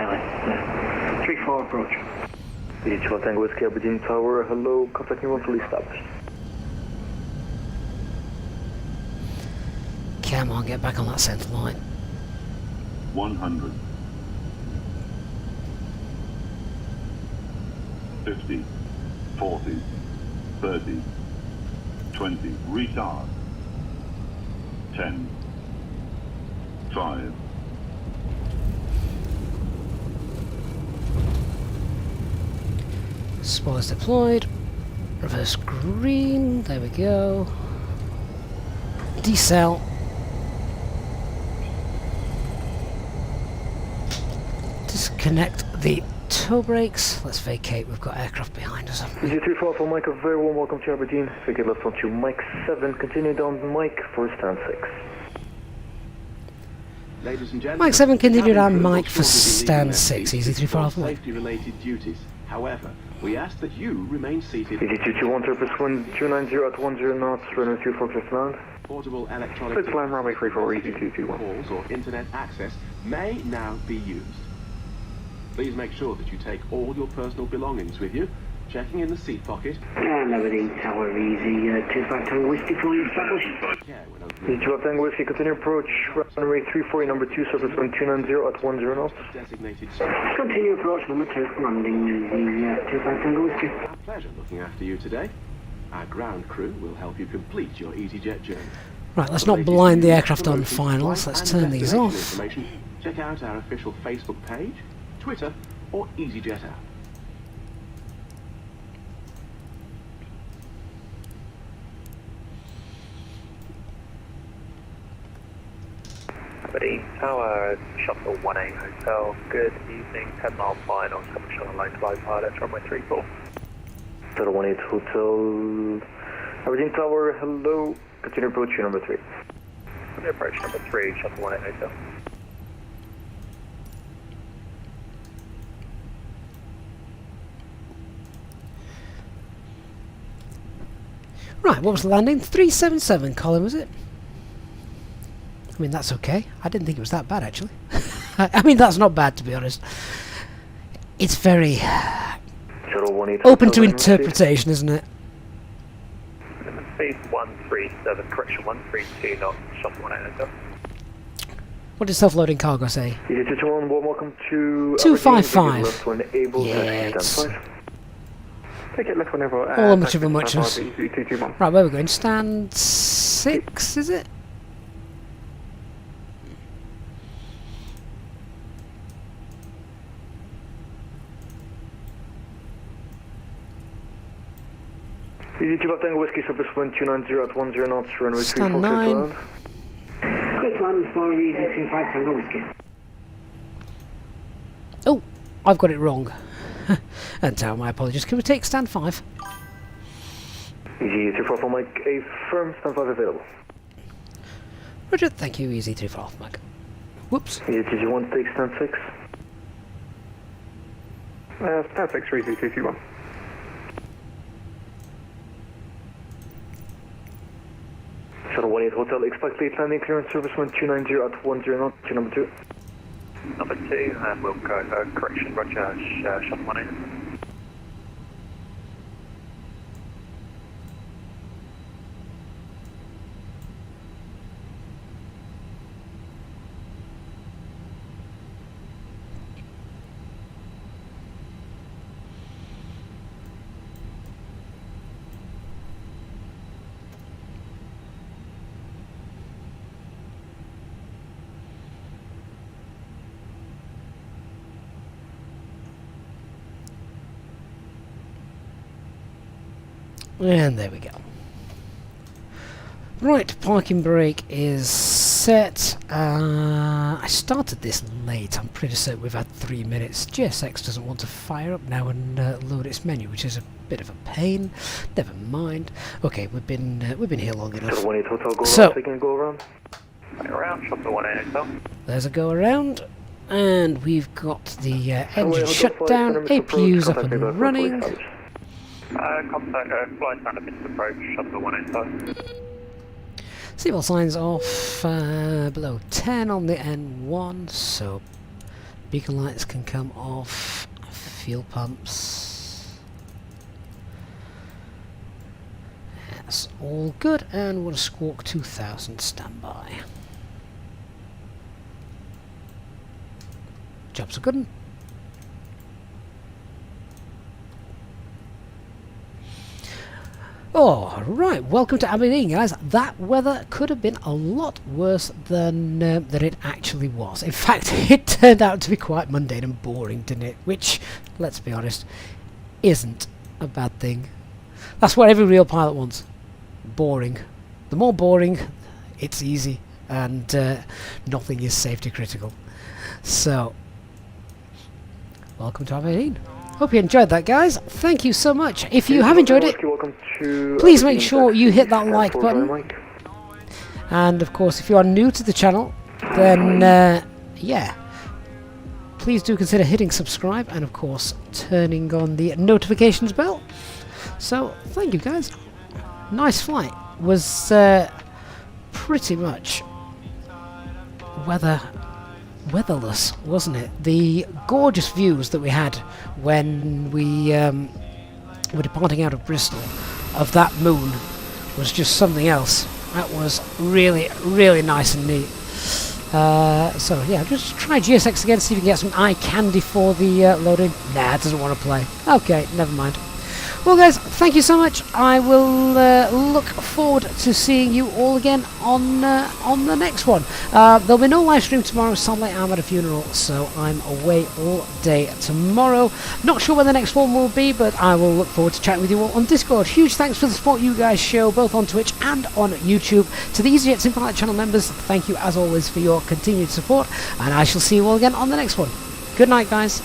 ILS 34 approach. Easy 12 Tango Whiskey, Aberdeen Tower, hello, contact you fully established. Come on, get back on that centre line. 100. 50. 40. 30. 20. Retard. 10. 5. Spoilers deployed. Reverse green. There we go. Decel. Disconnect the tow brakes. Let's vacate. We've got aircraft behind us. Easy 34 for Mike, a very warm welcome to Aberdeen. Vacate left onto Mike 7, continue down Mike for stand 6. Ladies and gentlemen, Mike 7 continued on cabin crew Mike will for shortly be leaving stand their 6. seats Easy 34 Alpha Mike. Safety-related duties. However, we ask that you remain seated. Easy 221 Turpus wind 290 at 10 knots, runway 34 clear to land. Portable electronic Clear to land, runway 34, easy 221. calls or internet access may now be used. Please make sure that you take all your personal belongings with you, checking in the seat pocket. And Aberdeen Tower, easy 25 Tango Whiskey, fully established. Yeah, when opening Easy 12 Tango Whiskey, continue approach, runway 34, number 2, surface wind 290 at 10 knots. designated. Continue approach number 2, landing easy 25 Tango Whiskey. Our pleasure looking after you today. Our ground crew will help you complete your Easyjet journey. Right, let's For not latest blind the news, aircraft on promotions, finals. flight Let's and turn these destination off. information, check out our official Facebook page, Twitter, or Easyjet app. Aberdeen Tower, Shuttle 18 Hotel, good evening, 10 mile final, coming shuttle line to pilot, runway 34. Shuttle 18 Hotel, Aberdeen Tower, hello, continue approach number 3. Continue approach number 3, Shuttle 18 Hotel. Right, what was the landing? 377, Colin, was it? I mean, that's okay. I didn't think it was that bad, actually. I mean, that's not bad, to be honest. It's very open to interpretation, isn't it? Speed 137, correction 132 knots, Shuttle 18 Hotel. What did self-loading cargo say? Easyjet 1, welcome to 255. Left when able Yeah, to it's stand by. Take it left whenever. all much of a muchness. Easy 221. Right, where are we going? Stand 6, is it? Easyjet Tango Whiskey Surface Wind 290 at 10 knots, runway Stand 34 9. Quick land for Easy25 Tango Whiskey. Oh, I've got it wrong. And Tower, my apologies. Can we take stand 5? Easy 34 for Mike, a firm stand 5 available. Roger, thank you, Easy 34 Alpha Mike. Whoops. Easy 1 take stand 6. Stand 6 for Easy 221. Shuttle 18 Hotel, expect late landing clearance service wind 290 at 10 knots, to number 2. Number 2, and we'll go, correction, roger, Shuttle 18. And there we go. Right, parking brake is set. I started this late. I'm pretty certain we've had 3 minutes. GSX doesn't want to fire up now and load its menu, which is a bit of a pain. Never mind. Okay, we've been here long enough. Shuttle 18 Hotel, go So, around, taking a go around. Around, Shuttle 18 Hotel. there's a go around, and we've got the engine shut down, APUs up and running. Contact, flight stand up into approach, Shuttle 18 Hotel. Seatbelt signs off below 10 on the N1, so beacon lights can come off, fuel pumps. That's all good, and we'll squawk 2000 standby. Jobs are good 'un. Oh, right, welcome to Aberdeen, guys. That weather could have been a lot worse than it actually was. In fact, it turned out to be quite mundane and boring, didn't it? Which, let's be honest, isn't a bad thing. That's what every real pilot wants. Boring. The more boring, it's easy, and nothing is safety critical. So, welcome to Aberdeen. Hope you enjoyed that, guys. Thank you so much. If you have enjoyed it, please make sure you hit that like button. And of course, if you are new to the channel, then yeah, please do consider hitting subscribe and of course turning on the notifications bell. So thank you, guys. Nice flight. Was pretty much weatherless, wasn't it? The gorgeous views that we had when we were departing out of Bristol of that moon was just something else. That was really, really nice and neat. So yeah, just try GSX again, see if you can get some eye candy for the loading. Nah, it doesn't want to play. Okay, never mind. Well, guys, thank you so much. I will look forward to seeing you all again on the next one. There'll be no live stream tomorrow. Sadly, I'm at a funeral, so I'm away all day tomorrow. Not sure when the next one will be, but I will look forward to chatting with you all on Discord. Huge thanks for the support you guys show, both on Twitch and on YouTube. To the Easyjet Simple channel members, thank you as always for your continued support, and I shall see you all again on the next one. Good night, guys.